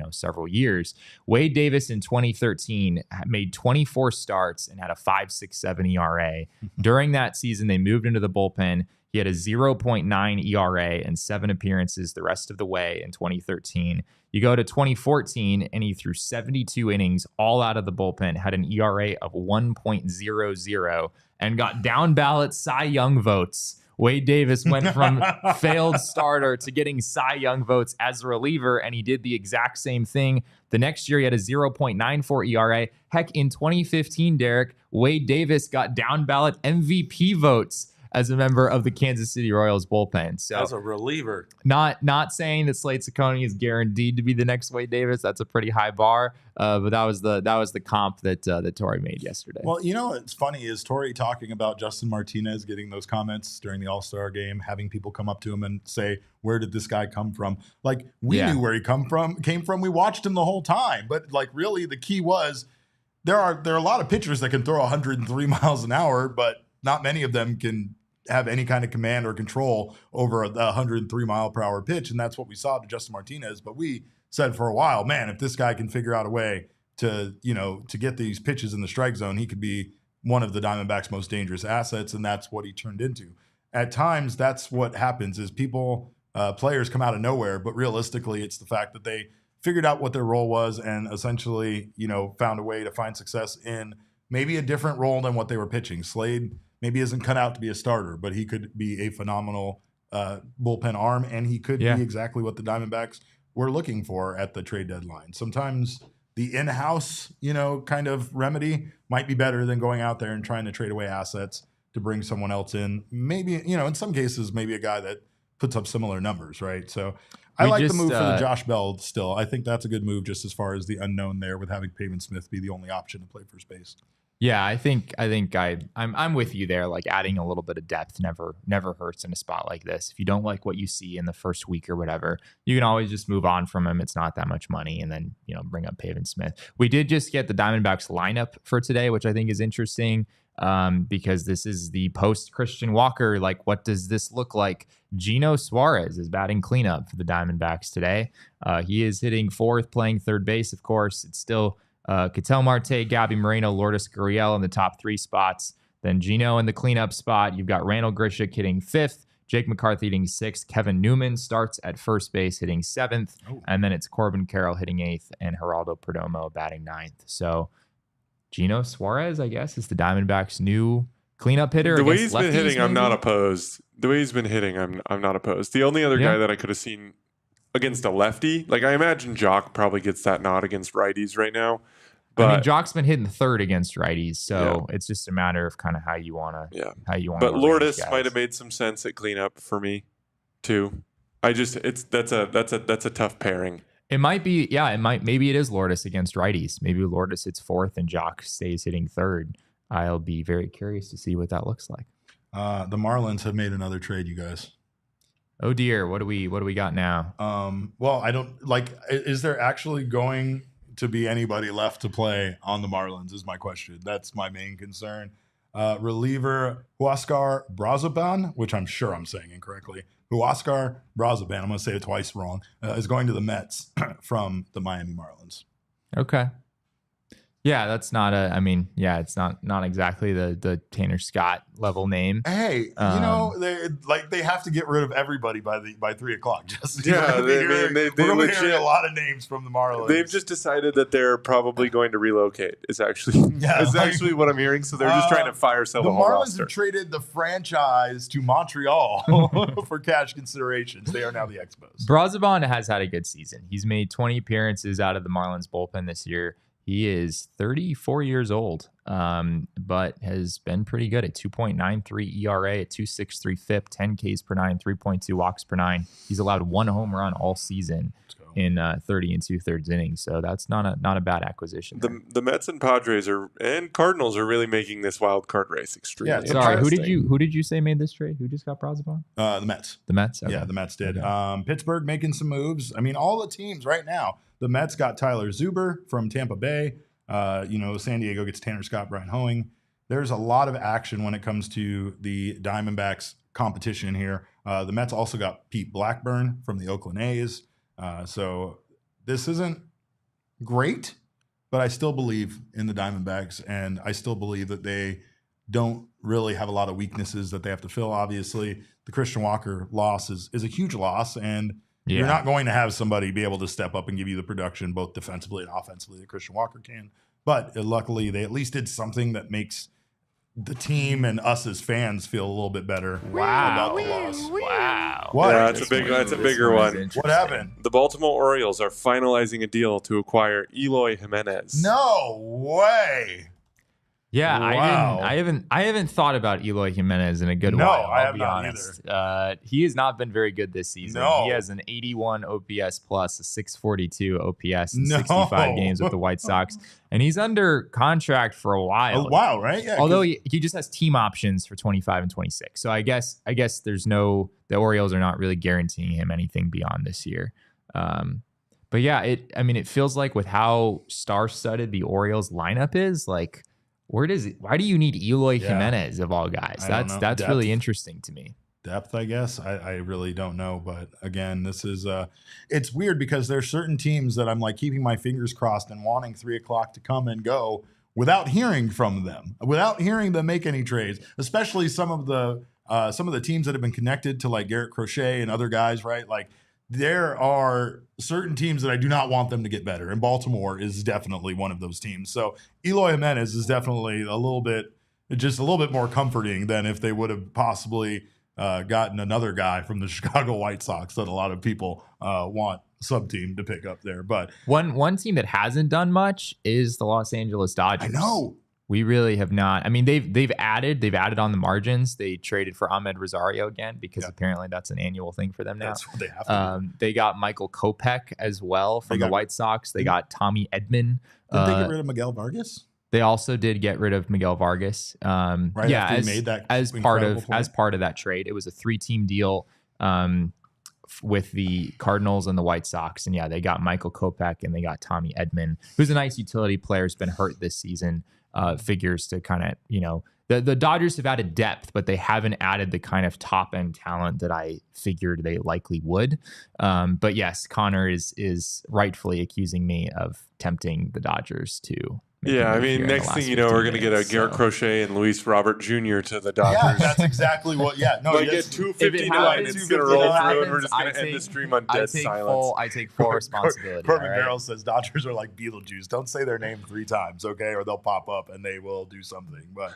several years. Wade Davis in 2013 made 24 starts and had a 5.67 ERA. During that season, they moved into the bullpen. He had a 0.9 ERA and 7 appearances the rest of the way in 2013. You go to 2014, and he threw 72 innings all out of the bullpen, had an ERA of 1.00, and got down ballot Cy Young votes. Wade Davis went from failed starter to getting Cy Young votes as a reliever, and he did the exact same thing. The next year, he had a 0.94 ERA. Heck, in 2015, Derek, Wade Davis got down ballot MVP votes as a member of the Kansas City Royals bullpen. So as a reliever. Not saying that Slade Cecconi is guaranteed to be the next Wade Davis. That's a pretty high bar. But that was the comp that Torey made yesterday. Well, what's funny is Torey talking about Justin Martinez getting those comments during the All-Star game, having people come up to him and say, where did this guy come from? Like, we knew where he came from. We watched him the whole time. But like, really, the key was there are a lot of pitchers that can throw 103 miles an hour, but not many of them can have any kind of command or control over a 103 mile per hour pitch. And that's what we saw to Justin Martinez. But we said for a while, man, if this guy can figure out a way to get these pitches in the strike zone, he could be one of the Diamondbacks' most dangerous assets. And that's what he turned into. At times, that's what happens is players come out of nowhere, but realistically, it's the fact that they figured out what their role was and essentially, found a way to find success in maybe a different role than what they were pitching. Slade maybe isn't cut out to be a starter, but he could be a phenomenal bullpen arm, and he could be exactly what the Diamondbacks were looking for at the trade deadline. Sometimes the in-house, kind of remedy might be better than going out there and trying to trade away assets to bring someone else in. Maybe, in some cases, maybe a guy that puts up similar numbers, right? So I like the move for the Josh Bell still. I think that's a good move just as far as the unknown there with having Pavin Smith be the only option to play first base. Yeah, I think I'm with you there. Like adding a little bit of depth never hurts in a spot like this. If you don't like what you see in the first week or whatever, you can always just move on from him. It's not that much money, and then bring up Pavin Smith. We did just get the Diamondbacks lineup for today, which I think is interesting because this is the post Christian Walker. Like, what does this look like? Gino Suarez is batting cleanup for the Diamondbacks today. He is hitting fourth, playing third base. Of course, it's still Ketel Marte, Gabby Moreno, Lourdes Gurriel in the top 3 spots. Then Gino in the cleanup spot. You've got Randall Grichuk hitting 5th, Jake McCarthy hitting 6th, Kevin Newman starts at first base hitting 7th, and then it's Corbin Carroll hitting 8th and Geraldo Perdomo batting 9th. So Gino Suarez, I guess, is the Diamondbacks' new cleanup hitter. The way he's been hitting, I'm not opposed. The way he's been hitting, I'm not opposed. The only other guy that I could have seen against a lefty, like I imagine Jock probably gets that nod against righties right now. But Jock's been hitting third against righties, so it's just a matter of kind of how you want to. But Lourdes might have made some sense at cleanup for me, too. That's a tough pairing. It might be, maybe it is Lourdes against righties. Maybe Lourdes hits 4th and Jock stays hitting 3rd. I'll be very curious to see what that looks like. The Marlins have made another trade, you guys. Oh dear, what do we got now? Well, I don't is there actually going to be anybody left to play on the Marlins is my question. That's my main concern. Reliever Huascar Brazoban, which I'm sure I'm saying incorrectly, Huascar Brazoban, I'm going to say it twice wrong, is going to the Mets from the Miami Marlins. Okay. Yeah, that's not it's not exactly the Tanner Scott level name. Hey, they have to get rid of everybody by 3:00. Just they we're hearing a lot of names from the Marlins. They've just decided that they're probably going to relocate. Is actually what I'm hearing. So they're just trying to fire sell the whole Marlins roster. have traded the franchise to Montreal for cash considerations. They are now the Expos. Brazoban has had a good season. He's made 20 appearances out of the Marlins bullpen this year. He is 34 years old, but has been pretty good at 2.93 ERA, at 2.63 FIP, 10 Ks per nine, 3.2 walks per nine. He's allowed 1 home run all season in 30 2/3 innings. So that's not a bad acquisition. The Mets and Padres and Cardinals are really making this wild card race extremely. Yeah, sorry, who did you say made this trade? Who just got Brazoban? The Mets. The Mets? Okay. Yeah, the Mets did. Okay. Pittsburgh making some moves. I mean, all the teams right now. The Mets got Tyler Zuber from Tampa Bay. San Diego gets Tanner Scott, Brian Hoeing. There's a lot of action when it comes to the Diamondbacks competition here. The Mets also got Pete Blackburn from the Oakland A's. So this isn't great, but I still believe in the Diamondbacks, and I still believe that they don't really have a lot of weaknesses that they have to fill. Obviously, the Christian Walker loss is a huge loss, and you're not going to have somebody be able to step up and give you the production both defensively and offensively that Christian Walker can. But luckily, they at least did something that makes the team and us as fans feel a little bit better about the loss. Wow. What? Yeah, that's a bigger one. What happened? The Baltimore Orioles are finalizing a deal to acquire Eloy Jimenez. No way. Yeah, Wow. I haven't thought about Eloy Jimenez in a good No, while. I I'll have be not honest. He has not been very good this season. No. He has an 81 OPS plus, a 642 OPS in No. 65 games with the White Sox, and he's under contract for a while. Oh, wow, right? Yeah. Although he just has team options for 25 and 26. So I guess the Orioles are not really guaranteeing him anything beyond this year. But yeah, it feels like with how star-studded the Orioles lineup is, like, why do you need Eloy Jimenez of all guys? That's really interesting to me. Depth, I guess. I really don't know. But again, this is it's weird because there's certain teams that I'm like keeping my fingers crossed and wanting 3:00 to come and go without hearing from them, without hearing them make any trades, especially some of the teams that have been connected to like Garrett Crochet and other guys, right? Like there are certain teams that I do not want them to get better, and Baltimore is definitely one of those teams. So Eloy Jimenez is definitely a little bit more comforting than if they would have possibly gotten another guy from the Chicago White Sox that a lot of people want some team to pick up there. But one team that hasn't done much is the Los Angeles Dodgers. I know. We really have not. I mean, they've added on the margins. They traded for Ahmed Rosario again because apparently that's an annual thing for them now. That's what they have to do. They got Michael Kopech as well from the White Sox. They got Tommy Edman. Did they get rid of Miguel Vargas? They also did get rid of Miguel Vargas. Right after he made that as part of that trade. It was a 3-team deal with the Cardinals and the White Sox. And they got Michael Kopech and they got Tommy Edman, who's a nice utility player, has been hurt this season. Figures to kind of, the Dodgers have added depth, but they haven't added the kind of top end talent that I figured they likely would. But yes, Connor is rightfully accusing me of tempting the Dodgers to. Yeah, I mean, next thing you know, we're going to get a Garrett Crochet and Luis Robert Jr. to the Dodgers. Yeah, that's exactly what. Yeah, no, like get 250 to line, it's going to roll through, and we're just going to end the stream on dead silence. I take full responsibility. Corbin Carroll says Dodgers are like Beetlejuice. Don't say their name 3 times, okay, or they'll pop up and they will do something. But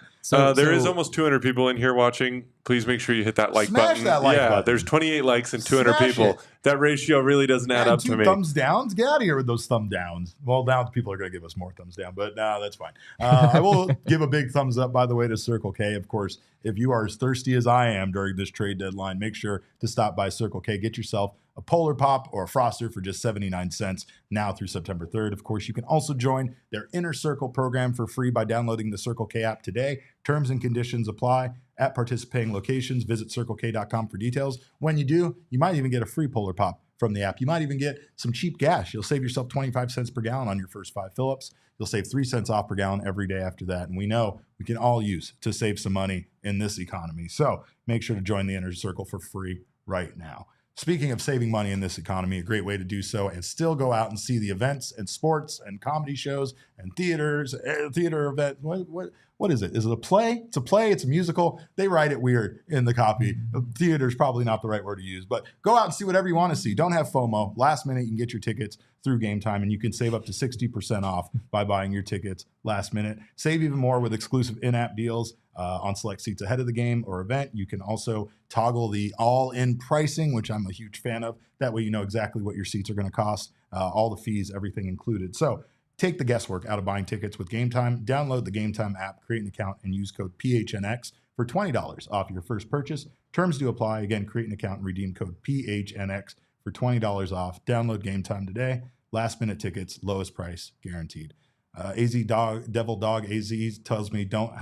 there is almost 200 people in here watching. Please make sure you hit that like Smash button. That like button. There's 28 likes and 200 Smash people. it. That ratio really doesn't add up to 2 me. thumbs downs? Get out of here with those thumb downs. Well, now people are going to give us more thumbs down, but that's fine. I will give a big thumbs up, by the way, to Circle K. Of course, if you are as thirsty as I am during this trade deadline, make sure to stop by Circle K. Get yourself a Polar Pop or a Froster for just 79 cents now through September 3rd. Of course, you can also join their Inner Circle program for free by downloading the Circle K app today. Terms and conditions apply at participating locations. Visit CircleK.com for details. When you do, you might even get a free Polar Pop from the app. You might even get some cheap gas. You'll save yourself 25 cents per gallon on your first 5 fill-ups. You'll save 3 cents off per gallon every day after that. And we know we can all use to save some money in this economy. So make sure to join the Inner Circle for free right now. Speaking of saving money in this economy, a great way to do so and still go out and see the events and sports and comedy shows and theater event. What is it? Is it a play? It's a play. It's a musical. They write it weird in the copy. Theater is probably not the right word to use, but go out and see whatever you want to see. Don't have FOMO. Last minute, you can get your tickets through Game Time, and you can save up to 60% off by buying your tickets last minute. Save even more with exclusive in-app deals on select seats ahead of the game or event. You can also toggle the all-in pricing, which I'm a huge fan of. That way you know exactly what your seats are going to cost, all the fees, everything included. So take the guesswork out of buying tickets with Game Time. Download the Game Time app, create an account, and use code PHNX for $20 off your first purchase. Terms do apply. Again, create an account and redeem code PHNX for $20 off. Download Game Time today. Last minute tickets, lowest price guaranteed. Devil Dog AZ tells me don't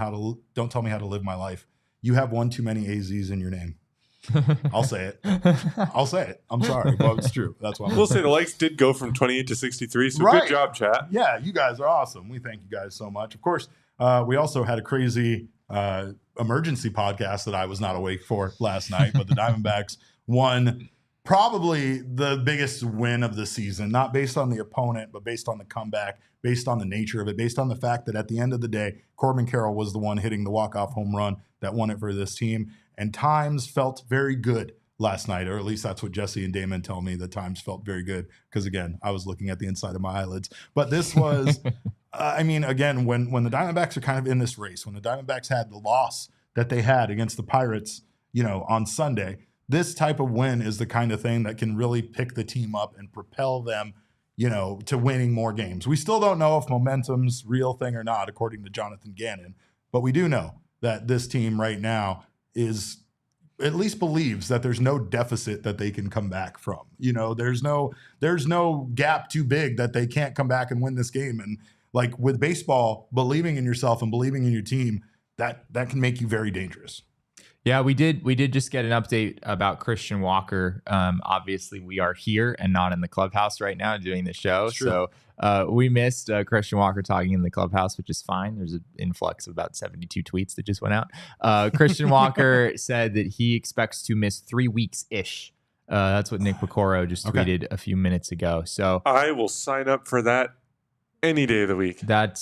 tell me how to live my life. You have one too many AZs in your name. I'll say it. I'm sorry, but it's true. That's why we'll say the likes did go from 28 to 63. So right. Good job, chat. Yeah, you guys are awesome. We thank you guys so much. Of course, we also had a crazy emergency podcast that I was not awake for last night, but the Diamondbacks won probably the biggest win of the season, not based on the opponent, but based on the comeback, based on the nature of it, based on the fact that at the end of the day, Corbin Carroll was the one hitting the walk-off home run that won it for this team. And times felt very good last night, or at least that's what Jesse and Damon tell me, that times felt very good. Because again, I was looking at the inside of my eyelids. But this was, again, when the Diamondbacks are kind of in this race, when the Diamondbacks had the loss that they had against the Pirates, on Sunday, this type of win is the kind of thing that can really pick the team up and propel them, to winning more games. We still don't know if momentum's real thing or not, according to Jonathan Gannon, but we do know that this team right now is at least believes that there's no deficit that they can come back from. There's no gap too big that they can't come back and win this game. And like with baseball, believing in yourself and believing in your team, that can make you very dangerous. Yeah, we did just get an update about Christian Walker. Obviously, we are here and not in the clubhouse right now doing the show. So we missed Christian Walker talking in the clubhouse, which is fine. There's an influx of about 72 tweets that just went out. Christian Walker said that he expects to miss 3 weeks-ish. That's what Nick Picoro just tweeted a few minutes ago. So I will sign up for that any day of the week. That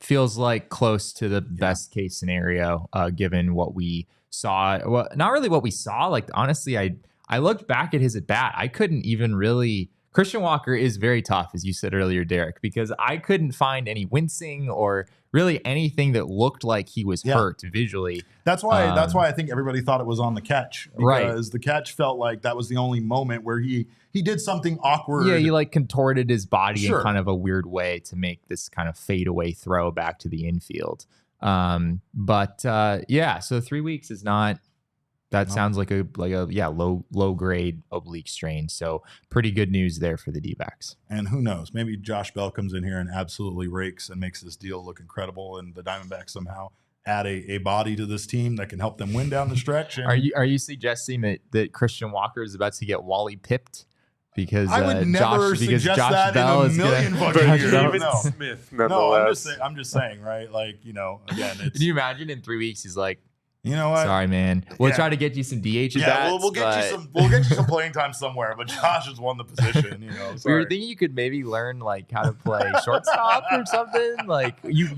feels like close to the best case scenario, given what we saw. Well, not really what we saw. Like, honestly, I looked back at his at bat. I couldn't even really. Christian Walker is very tough, as you said earlier, Derek, because I couldn't find any wincing or really anything that looked like he was hurt visually. That's why I think everybody thought it was on the catch, because the catch felt like that was the only moment where he did something awkward. Yeah, he like contorted his body in kind of a weird way to make this kind of fadeaway throw back to the infield. So 3 weeks is not. That sounds like a low grade oblique strain. So pretty good news there for the D-backs. And who knows? Maybe Josh Bell comes in here and absolutely rakes and makes this deal look incredible, and the Diamondbacks somehow add a body to this team that can help them win down the stretch. And are you suggesting that Christian Walker is about to get Wally pipped? Because I would never suggest Josh that Bell in a million fucking years. David Smith, nonetheless. No, I'm just saying, right? Like, again, it's. Can you imagine in 3 weeks he's like, you know what? Sorry, man. We'll try to get you some DH at bats. We'll get you some playing time somewhere. But Josh has won the position. We were thinking you could maybe learn like how to play shortstop or something. Like you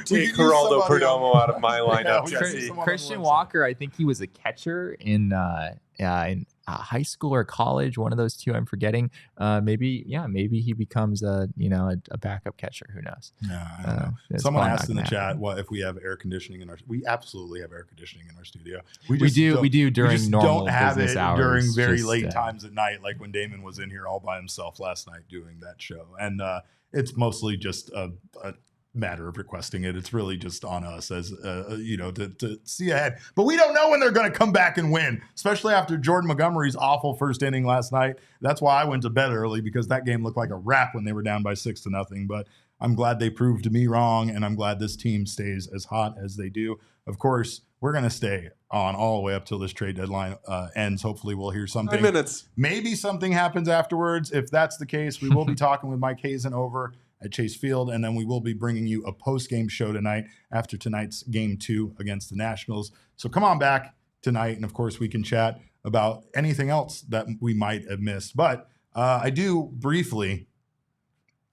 take Geraldo Perdomo out of my lineup, Jesse. Christian Walker, I think he was a catcher in high school or college, one of those two. I'm forgetting. Maybe he becomes a backup catcher. Who knows? Yeah, I don't know. Someone asked in the chat, "What if we have air conditioning in our?" We absolutely have air conditioning in our studio. We do during normal business hours, during very late times at night, like when Damon was in here all by himself last night doing that show. And it's mostly just a matter of requesting it. It's really just on us as to see ahead, but we don't know when they're going to come back and win, especially after Jordan Montgomery's awful first inning last night. That's why I went to bed early, because that game looked like a wrap when they were down by 6-0. But I'm glad they proved me wrong, and I'm glad this team stays as hot as they do. Of course, we're going to stay on all the way up till this trade deadline ends. Hopefully we'll hear something. 5 minutes. Maybe something happens afterwards. If that's the case, we will be talking with Mike Hazen over at Chase Field, and then we will be bringing you a post-game show tonight after tonight's Game 2 against the Nationals. So come on back tonight, and of course we can chat about anything else that we might have missed. But I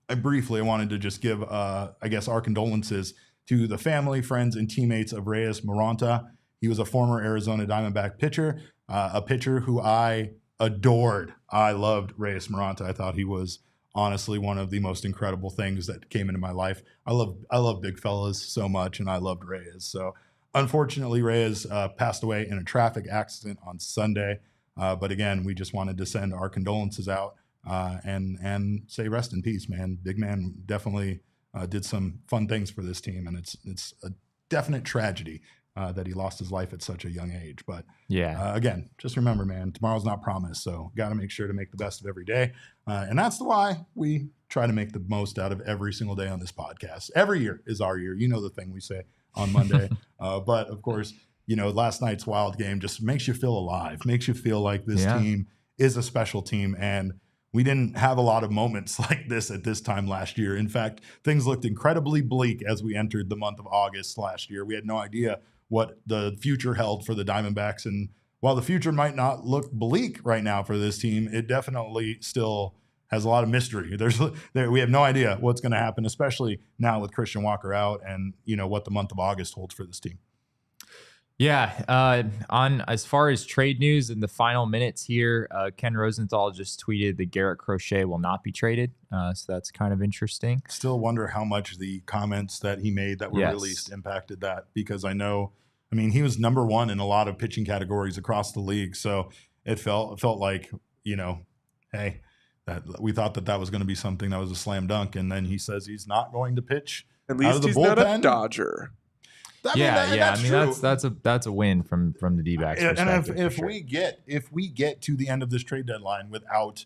wanted to just give, I guess, our condolences to the family, friends, and teammates of Reyes Moronta. He was a former Arizona Diamondback pitcher, a pitcher who I adored. I loved Reyes Moronta. I thought he was honestly one of the most incredible things that came into my life. I love big fellas so much, and I loved Reyes. So unfortunately, Reyes passed away in a traffic accident on Sunday. But again, we just wanted to send our condolences out and say rest in peace, man. Big man definitely did some fun things for this team, and it's a definite tragedy that he lost his life at such a young age. But again, just remember, man, tomorrow's not promised, so got to make sure to make the best of every day. And that's why we try to make the most out of every single day on this podcast. Every year is our year. You know the thing we say on Monday. But of course, last night's Wild game just makes you feel alive, makes you feel like this team is a special team. And we didn't have a lot of moments like this at this time last year. In fact, things looked incredibly bleak as we entered the month of August last year. We had no idea what the future held for the Diamondbacks. And while the future might not look bleak right now for this team, it definitely still has a lot of mystery. We have no idea what's going to happen, especially now with Christian Walker out and, what the month of August holds for this team. Yeah. On as far as trade news in the final minutes here, Ken Rosenthal just tweeted that Garrett Crochet will not be traded. So that's kind of interesting. Still wonder how much the comments that he made that were released impacted that, because he was number one in a lot of pitching categories across the league. So it felt like, hey, that we thought that was going to be something that was a slam dunk. And then he says he's not going to pitch. At least he's not a Dodger. That's a win from the D-backs. And if we get to the end of this trade deadline without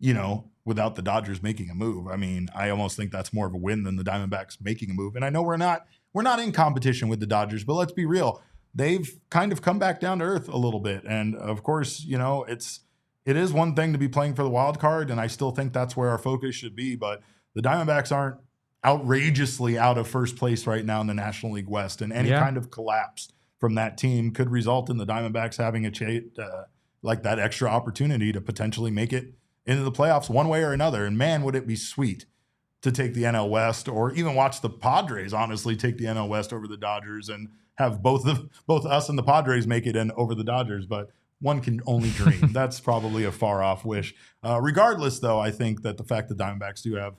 the Dodgers making a move, I almost think that's more of a win than the Diamondbacks making a move. And I know we're not in competition with the Dodgers, but let's be real. They've kind of come back down to earth a little bit. And of course, it is one thing to be playing for the wild card, and I still think that's where our focus should be. But the Diamondbacks aren't outrageously out of first place right now in the National League West, and any kind of collapse from that team could result in the Diamondbacks having that extra opportunity to potentially make it into the playoffs one way or another. And man, would it be sweet to take the NL West, or even watch the Padres honestly take the NL West over the Dodgers and have both us and the Padres make it in over the Dodgers. But one can only dream. That's probably a far off wish. Regardless, though, I think that the fact that Diamondbacks do have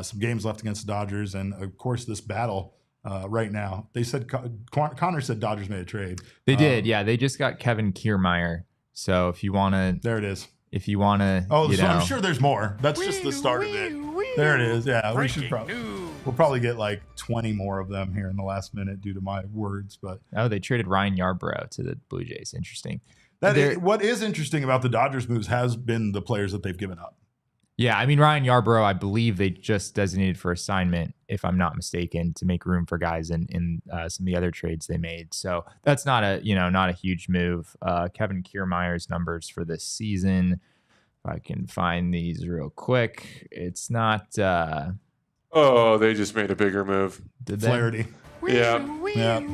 some games left against the Dodgers, and of course this battle right now. They said Connor said Dodgers made a trade. They did, yeah. They just got Kevin Kiermaier. So if you want to, there it is. If you want to, I'm sure there's more. That's just the start of it. There it is. Yeah, we'll probably get like 20 more of them here in the last minute due to my words. But they traded Ryan Yarbrough to the Blue Jays. Interesting. What is interesting about the Dodgers moves has been the players that they've given up. Yeah, Ryan Yarbrough, I believe they just designated for assignment, if I'm not mistaken, to make room for guys in some of the other trades they made. So that's not a huge move. Kevin Kiermaier's numbers for this season, if I can find these real quick, it's not. They just made a bigger move. Did they? Flaherty. Yeah.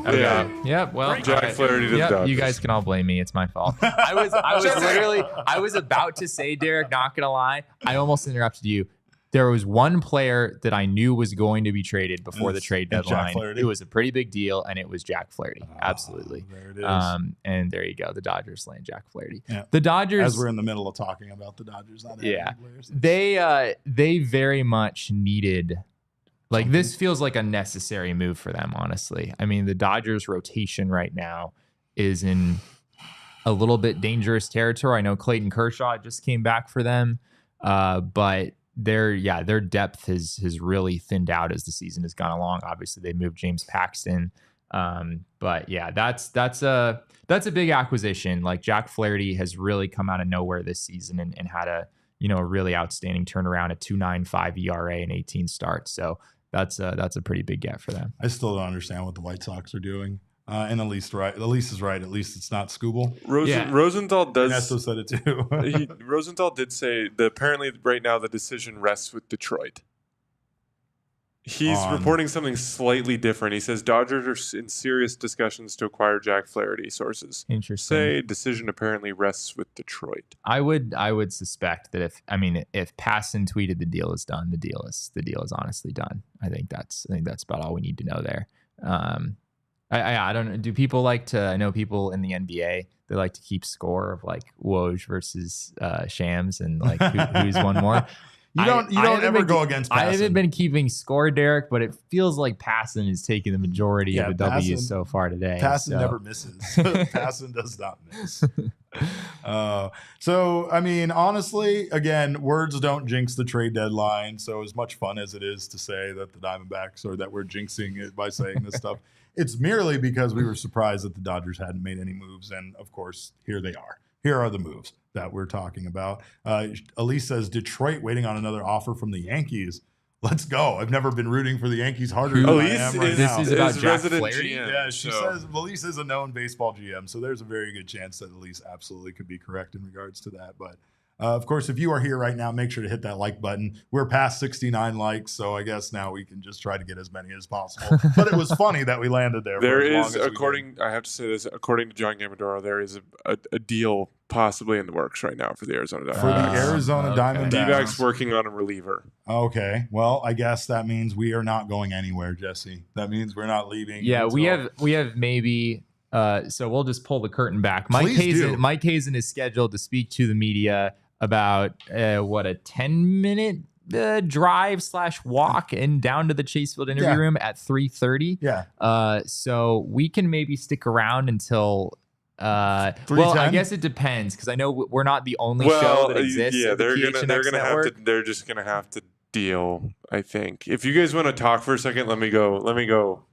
Okay. Yeah. Well, Jack Flaherty to the Dodgers. You guys can all blame me. It's my fault. I was about to say, Derek, not gonna lie, I almost interrupted you. There was one player that I knew was going to be traded before the trade deadline. It was a pretty big deal, and it was Jack Flaherty. Absolutely. There it is. And there you go. The Dodgers land Jack Flaherty. Yeah. The Dodgers, as we're in the middle of talking about the Dodgers, they very much needed. Like, this feels like a necessary move for them, honestly. The Dodgers rotation right now is in a little bit dangerous territory. I know Clayton Kershaw just came back for them, but their depth has really thinned out as the season has gone along. Obviously, they moved James Paxton, but yeah, that's a big acquisition. Like, Jack Flaherty has really come out of nowhere this season and had a really outstanding turnaround, a 2.95 ERA and 18 starts. So that's a pretty big get for them. I still don't understand what the White Sox are doing. And at least is right. At least it's not Skubal. Rosenthal does. Ernesto said it too. Rosenthal did say that apparently right now the decision rests with Detroit. He's reporting something slightly different. He says Dodgers are in serious discussions to acquire Jack Flaherty. Sources say decision apparently rests with Detroit. I would suspect that if Passan tweeted the deal is done, the deal is honestly done. I think that's about all we need to know there. I don't know. Do people like to? I know people in the NBA, they like to keep score of like Woj versus Shams and like who's won more. You don't ever go against Passan. I haven't been keeping score, Derek, but it feels like Passan is taking the majority of the W's so far today. Passan never misses. Passan does not miss. So, I mean, honestly, again, words don't jinx the trade deadline. So as much fun as it is to say that the Diamondbacks or that we're jinxing it by saying this stuff, it's merely because we were surprised that the Dodgers hadn't made any moves. And of course, here they are. Here are the moves that we're talking about. Elise says Detroit waiting on another offer from the Yankees. Let's go. I've never been rooting for the Yankees harder than I am right now. This is about Jack Flaherty. Yeah, she says Elise is a known baseball GM, so there's a very good chance that Elise absolutely could be correct in regards to that. But of course, if you are here right now, make sure to hit that like button. We're past 69 likes, so I guess now we can just try to get as many as possible. But it was funny that we landed there. There is, I have to say this, according to John Gambadoro, there is a deal possibly in the works right now for the Arizona Diamondbacks. For the Arizona Diamondbacks. D-backs working on a reliever. Okay. Well, I guess that means we are not going anywhere, Jesse. That means we're not leaving. Yeah, we have maybe so we'll just pull the curtain back. Mike Hazen is scheduled to speak to the media about a 10-minute drive / walk and down to the Chase Field interview room at 3:30. Yeah. So we can maybe stick around until I guess it depends because I know we're not the only show that exists. Yeah, they're just gonna have to deal. I think if you guys want to talk for a second, let me go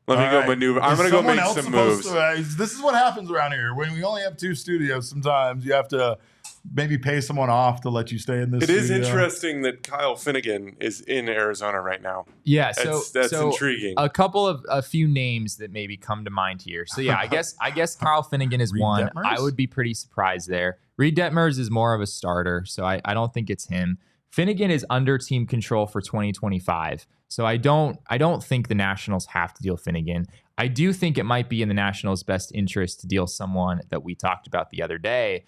maneuver. I'm gonna go make some moves. This is what happens around here when we only have 2 studios. Sometimes you have to maybe pay someone off to let you stay in this studio. Is interesting that Kyle Finnegan is in Arizona right now. Yeah, that's intriguing. A few names that maybe come to mind here. So yeah, I guess Kyle Finnegan is one. Detmers? I would be pretty surprised there. Reed Detmers is more of a starter, so I don't think it's him. Finnegan is under team control for 2025. So I don't think the Nationals have to deal Finnegan. I do think it might be in the Nationals' best interest to deal someone that we talked about the other day,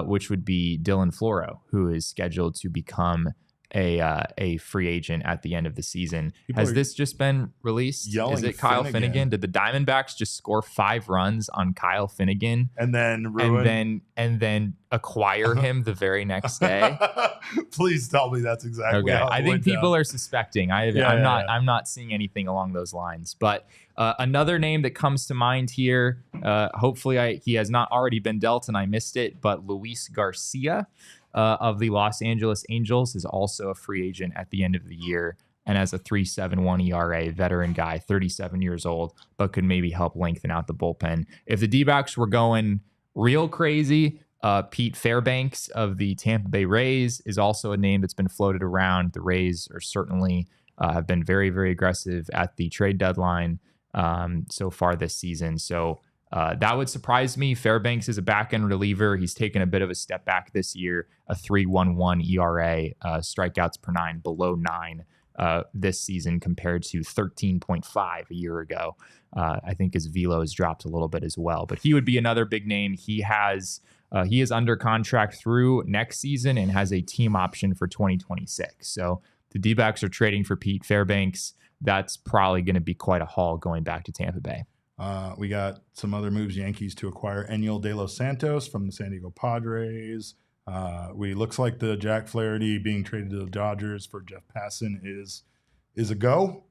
which would be Dylan Floro, who is scheduled to become a free agent at the end of the season. Has this just been released? Is it Kyle Finnegan? Did the Diamondbacks just score 5 runs on Kyle Finnegan and then acquire him the very next day? Please tell me that's exactly how I think people are suspecting. I'm not seeing anything along those lines. But another name that comes to mind here, hopefully he has not already been dealt and I missed it, but Luis Garcia of the Los Angeles Angels is also a free agent at the end of the year and has a 3.71 ERA, veteran guy, 37 years old, but could maybe help lengthen out the bullpen. If the D-backs were going real crazy, Pete Fairbanks of the Tampa Bay Rays is also a name that's been floated around. The Rays are certainly have been very, very aggressive at the trade deadline so far this season. So that would surprise me. Fairbanks is a back-end reliever. He's taken a bit of a step back this year, a 3.11 ERA, strikeouts per 9, below 9 this season compared to 13.5 a year ago. I think his velo has dropped a little bit as well, but he would be another big name. He is under contract through next season and has a team option for 2026. So the D-backs are trading for Pete Fairbanks. That's probably going to be quite a haul going back to Tampa Bay. We got some other moves. Yankees to acquire Enyel De Los Santos from the San Diego Padres. Looks like the Jack Flaherty being traded to the Dodgers for Jeff Passan is a go.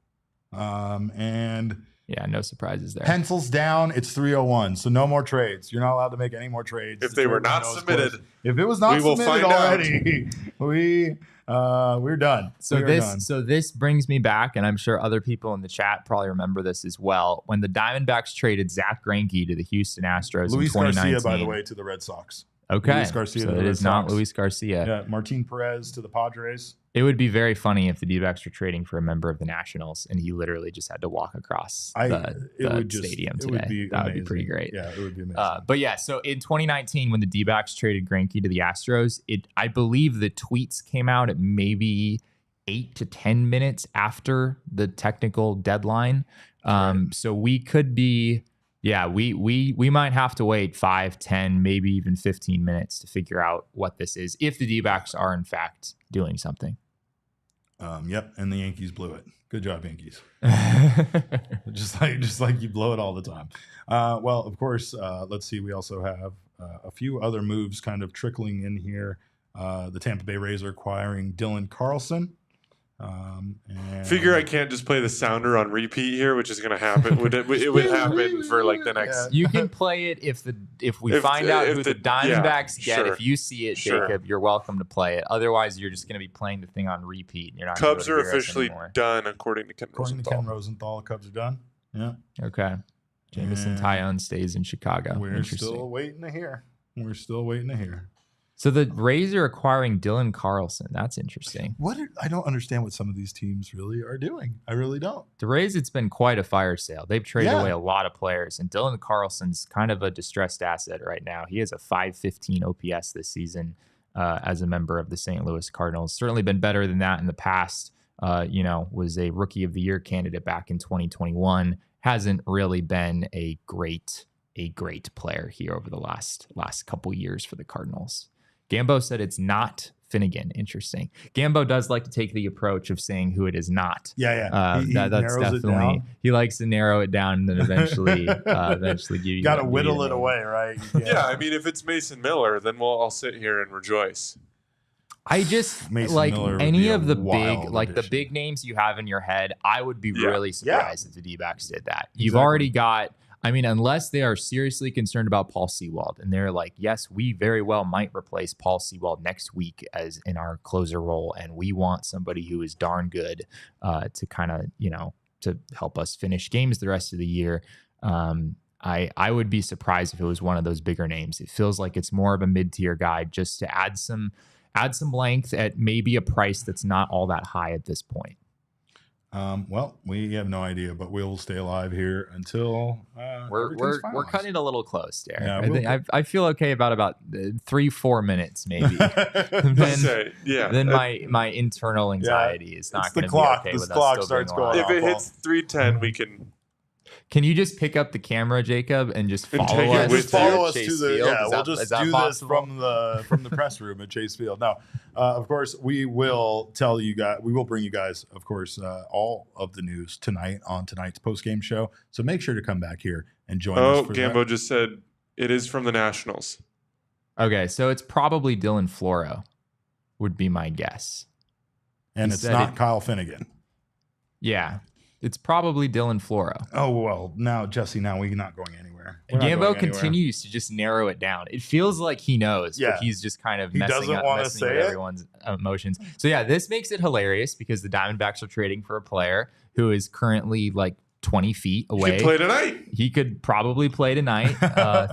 And yeah, no surprises there. Pencils down. It's 3:01, so no more trades. You're not allowed to make any more trades. If they were not submitted, if it was not submitted already, we're done. So this brings me back, and I'm sure other people in the chat probably remember this as well. When the Diamondbacks traded Zach Greinke to the Houston Astros in 2019. Garcia, by the way, to the Red Sox. Okay, Luis Garcia so it is not Luis Garcia. Yeah, Martin Perez to the Padres. It would be very funny if the D-backs were trading for a member of the Nationals and he literally just had to walk across the stadium today. That would be pretty great. Yeah, it would be amazing. But yeah, so in 2019, when the D-backs traded Greinke to the Astros, I believe the tweets came out at maybe 8 to 10 minutes after the technical deadline. So we could be, we might have to wait 5, 10, maybe even 15 minutes to figure out what this is, if the D-backs are in fact doing something. Yep, and the Yankees blew it. Good job, Yankees. just like you blow it all the time. Well, of course, let's see. We also have a few other moves kind of trickling in here. The Tampa Bay Rays are acquiring Dylan Carlson. Figure I can't just play the sounder on repeat here, which is going to happen. It would happen for like the next. You can play it if we find out who the Diamondbacks get. Sure, if you see it, Jacob, you're welcome to play it. Otherwise, you're just going to be playing the thing on repeat. And you're not. Cubs are officially done, according to Ken Rosenthal. Cubs are done. Yeah. Okay. Jameson Taillon stays in Chicago. We're still waiting to hear. So the Rays are acquiring Dylan Carlson. That's interesting. I don't understand what some of these teams really are doing. I really don't. The Rays, it's been quite a fire sale. They've traded away a lot of players, and Dylan Carlson's kind of a distressed asset right now. He has a .515 OPS this season as a member of the St. Louis Cardinals. Certainly been better than that in the past. Was a Rookie of the Year candidate back in 2021. Hasn't really been a great player here over the last couple years for the Cardinals. Gambo said it's not Finnegan. Interesting. Gambo does like to take the approach of saying who it is not. He that's definitely, he likes to narrow it down and then eventually give you. Got to whittle it away, right? Yeah, I mean, if it's Mason Miller, then I'll sit here and rejoice. I just Mason like Miller any of the big names you have in your head. I would be really surprised if the D-backs did that. You've already got. I mean, unless they are seriously concerned about Paul Sewald, and they're like, yes, we very well might replace Paul Sewald next week as in our closer role, and we want somebody who is darn good to kind of, to help us finish games the rest of the year. I would be surprised if it was one of those bigger names. It feels like it's more of a mid-tier guy just to add some length at maybe a price that's not all that high at this point. Well, we have no idea, but we'll stay alive here until we're cutting it a little close, Derek. Yeah, I feel okay about 3-4 minutes maybe. Then my internal anxiety is not going to be okay with us still starts being going alive. If it hits 3:10, we can. Can you just pick up the camera, Jacob, and just follow us? Just follow us Chase to the. Field? Yeah, we'll just do this from the press room at Chase Field. Now, of course, we will tell you guys. We will bring you guys, of course, all of the news tonight on tonight's post-game show. So make sure to come back here and join us. Gambo just said it is from the Nationals. Okay, so it's probably Dylan Floro, would be my guess. And it's not Kyle Finnegan. Yeah. It's probably Dylan Floro. Oh, well, now, Jesse, we're not going anywhere. Gambo continues to just narrow it down. It feels like he knows, but he's just kind of messing with everyone's emotions. So, this makes it hilarious because the Diamondbacks are trading for a player who is currently like 20 feet away. He could play tonight. He could probably play tonight,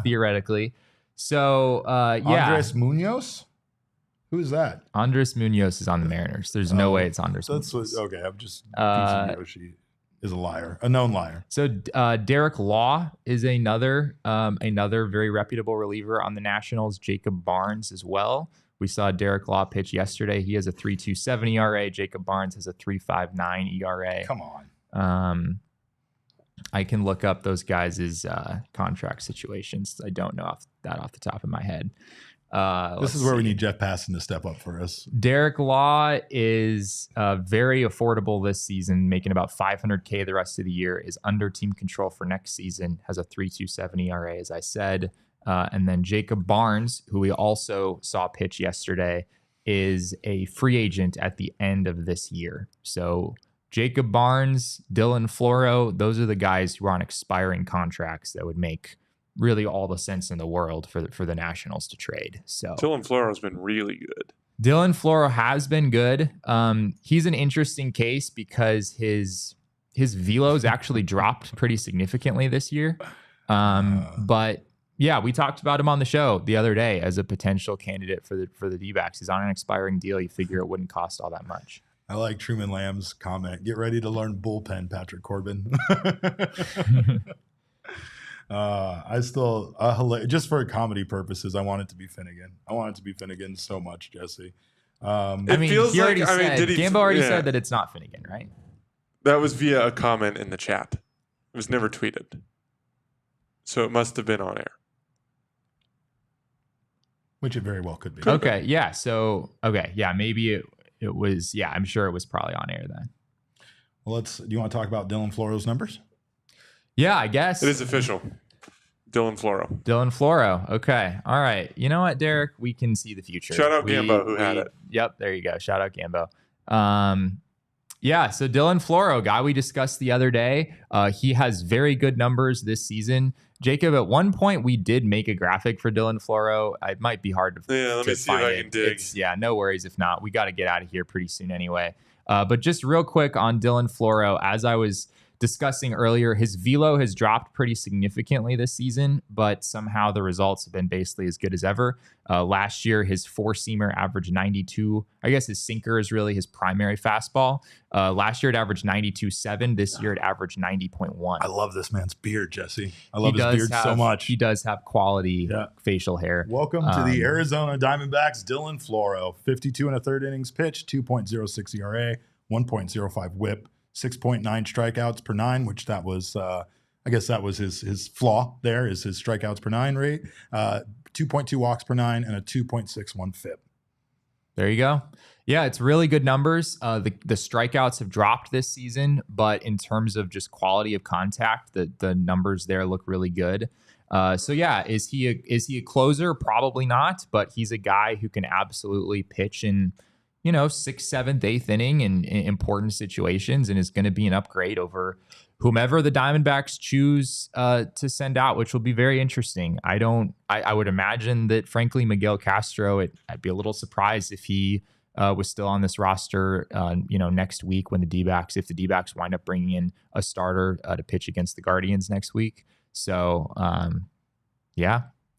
theoretically. So, Andres Munoz? Who is that? Andres Munoz is on the Mariners. There's no way it's Andres Munoz. Okay, I'm just teasing Yoshi. Is a known liar. So Derek Law is another very reputable reliever on the Nationals. Jacob Barnes as well. We saw Derek Law pitch yesterday. He has a 3.27 ERA. Jacob Barnes has a 3.59 ERA. Come on. I can look up those guys' contract situations. I don't know off the top of my head. This is where we need Jeff Passan to step up for us. Derek Law is very affordable this season, making about $500K the rest of the year, is under team control for next season, has a 3.27 ERA, as I said. And then Jacob Barnes, who we also saw pitch yesterday, is a free agent at the end of this year. So Jacob Barnes, Dylan Floro, those are the guys who are on expiring contracts that would make really all the sense in the world for the Nationals to trade. So Dylan Floro has been really good. Dylan Floro has been good. He's an interesting case because his velo's actually dropped pretty significantly this year. But yeah, we talked about him on the show the other day as a potential candidate for the D-backs. He's on an expiring deal. You figure it wouldn't cost all that much. I like Truman Lamb's comment. Get ready to learn bullpen, Patrick Corbin. Just for comedy purposes, I want it to be Finnegan. I want it to be Finnegan so much, Jesse. It feels he like, already said, did he, Gambo already said that it's not Finnegan, right? That was via a comment in the chat. It was never tweeted. So it must have been on air. Which it very well could be. Okay, yeah. So, maybe it was, I'm sure it was probably on air then. Well, do you want to talk about Dylan Floro's numbers? Yeah, I guess. It is official. Dylan Floro. Okay. All right. You know what, Derek? We can see the future. Shout out Gambo who had it. Yep. There you go. Shout out Gambo. So Dylan Floro, guy we discussed the other day, he has very good numbers this season. Jacob, at one point we did make a graphic for Dylan Floro. It might be hard to let me see if I can dig. No worries. If not, we got to get out of here pretty soon anyway. But just real quick on Dylan Floro, as I was discussing earlier, his velo has dropped pretty significantly this season, but somehow the results have been basically as good as ever. Last year, his four-seamer averaged 92. I guess his sinker is really his primary fastball. Last year, it averaged 92.7. This year, it averaged 90.1. I love this man's beard, Jesse. I love his beard so much. He does have quality facial hair. Welcome to the Arizona Diamondbacks, Dylan Floro. 52 and a third innings pitched, 2.06 ERA, 1.05 whip. 6.9 strikeouts per nine, which that was, I guess that was his flaw there, is his strikeouts per nine rate, 2.2 walks per nine, and a 2.61 FIP. There you go. Yeah, it's really good numbers. The strikeouts have dropped this season, but in terms of just quality of contact, the numbers there look really good. Is he a closer? Probably not, but he's a guy who can absolutely pitch in 6th, 7th, 8th inning in important situations, and is going to be an upgrade over whomever the Diamondbacks choose to send out, which will be very interesting. I would imagine that, frankly, Miguel Castro, I'd be a little surprised if he was still on this roster, next week when if the D-backs wind up bringing in a starter to pitch against the Guardians next week. So,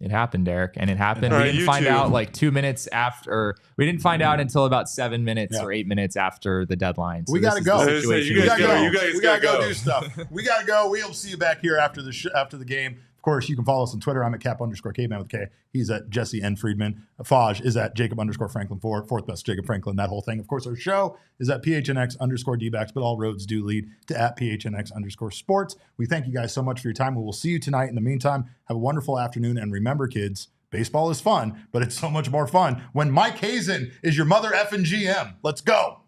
it happened, Derek, and it happened. We didn't find out like 2 minutes after. We didn't find out until about 7 minutes or 8 minutes after the deadline. So we got to go. You guys gotta go do stuff. We got to go. We'll see you back here after the game. Of course, you can follow us on Twitter. I'm at Cap_Caveman with K. He's at Jesse N. Friedman. Faj is at Jacob_Franklin 4. Fourth best Jacob Franklin, that whole thing. Of course, our show is at PHNX_D-backs, but all roads do lead to at PHNX_sports. We thank you guys so much for your time. We will see you tonight. In the meantime, have a wonderful afternoon. And remember, kids, baseball is fun, but it's so much more fun when Mike Hazen is your mother effing GM. Let's go.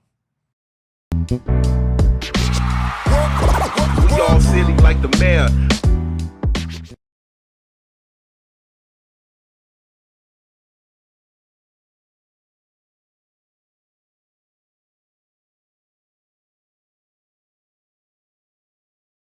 We all silly like the mayor.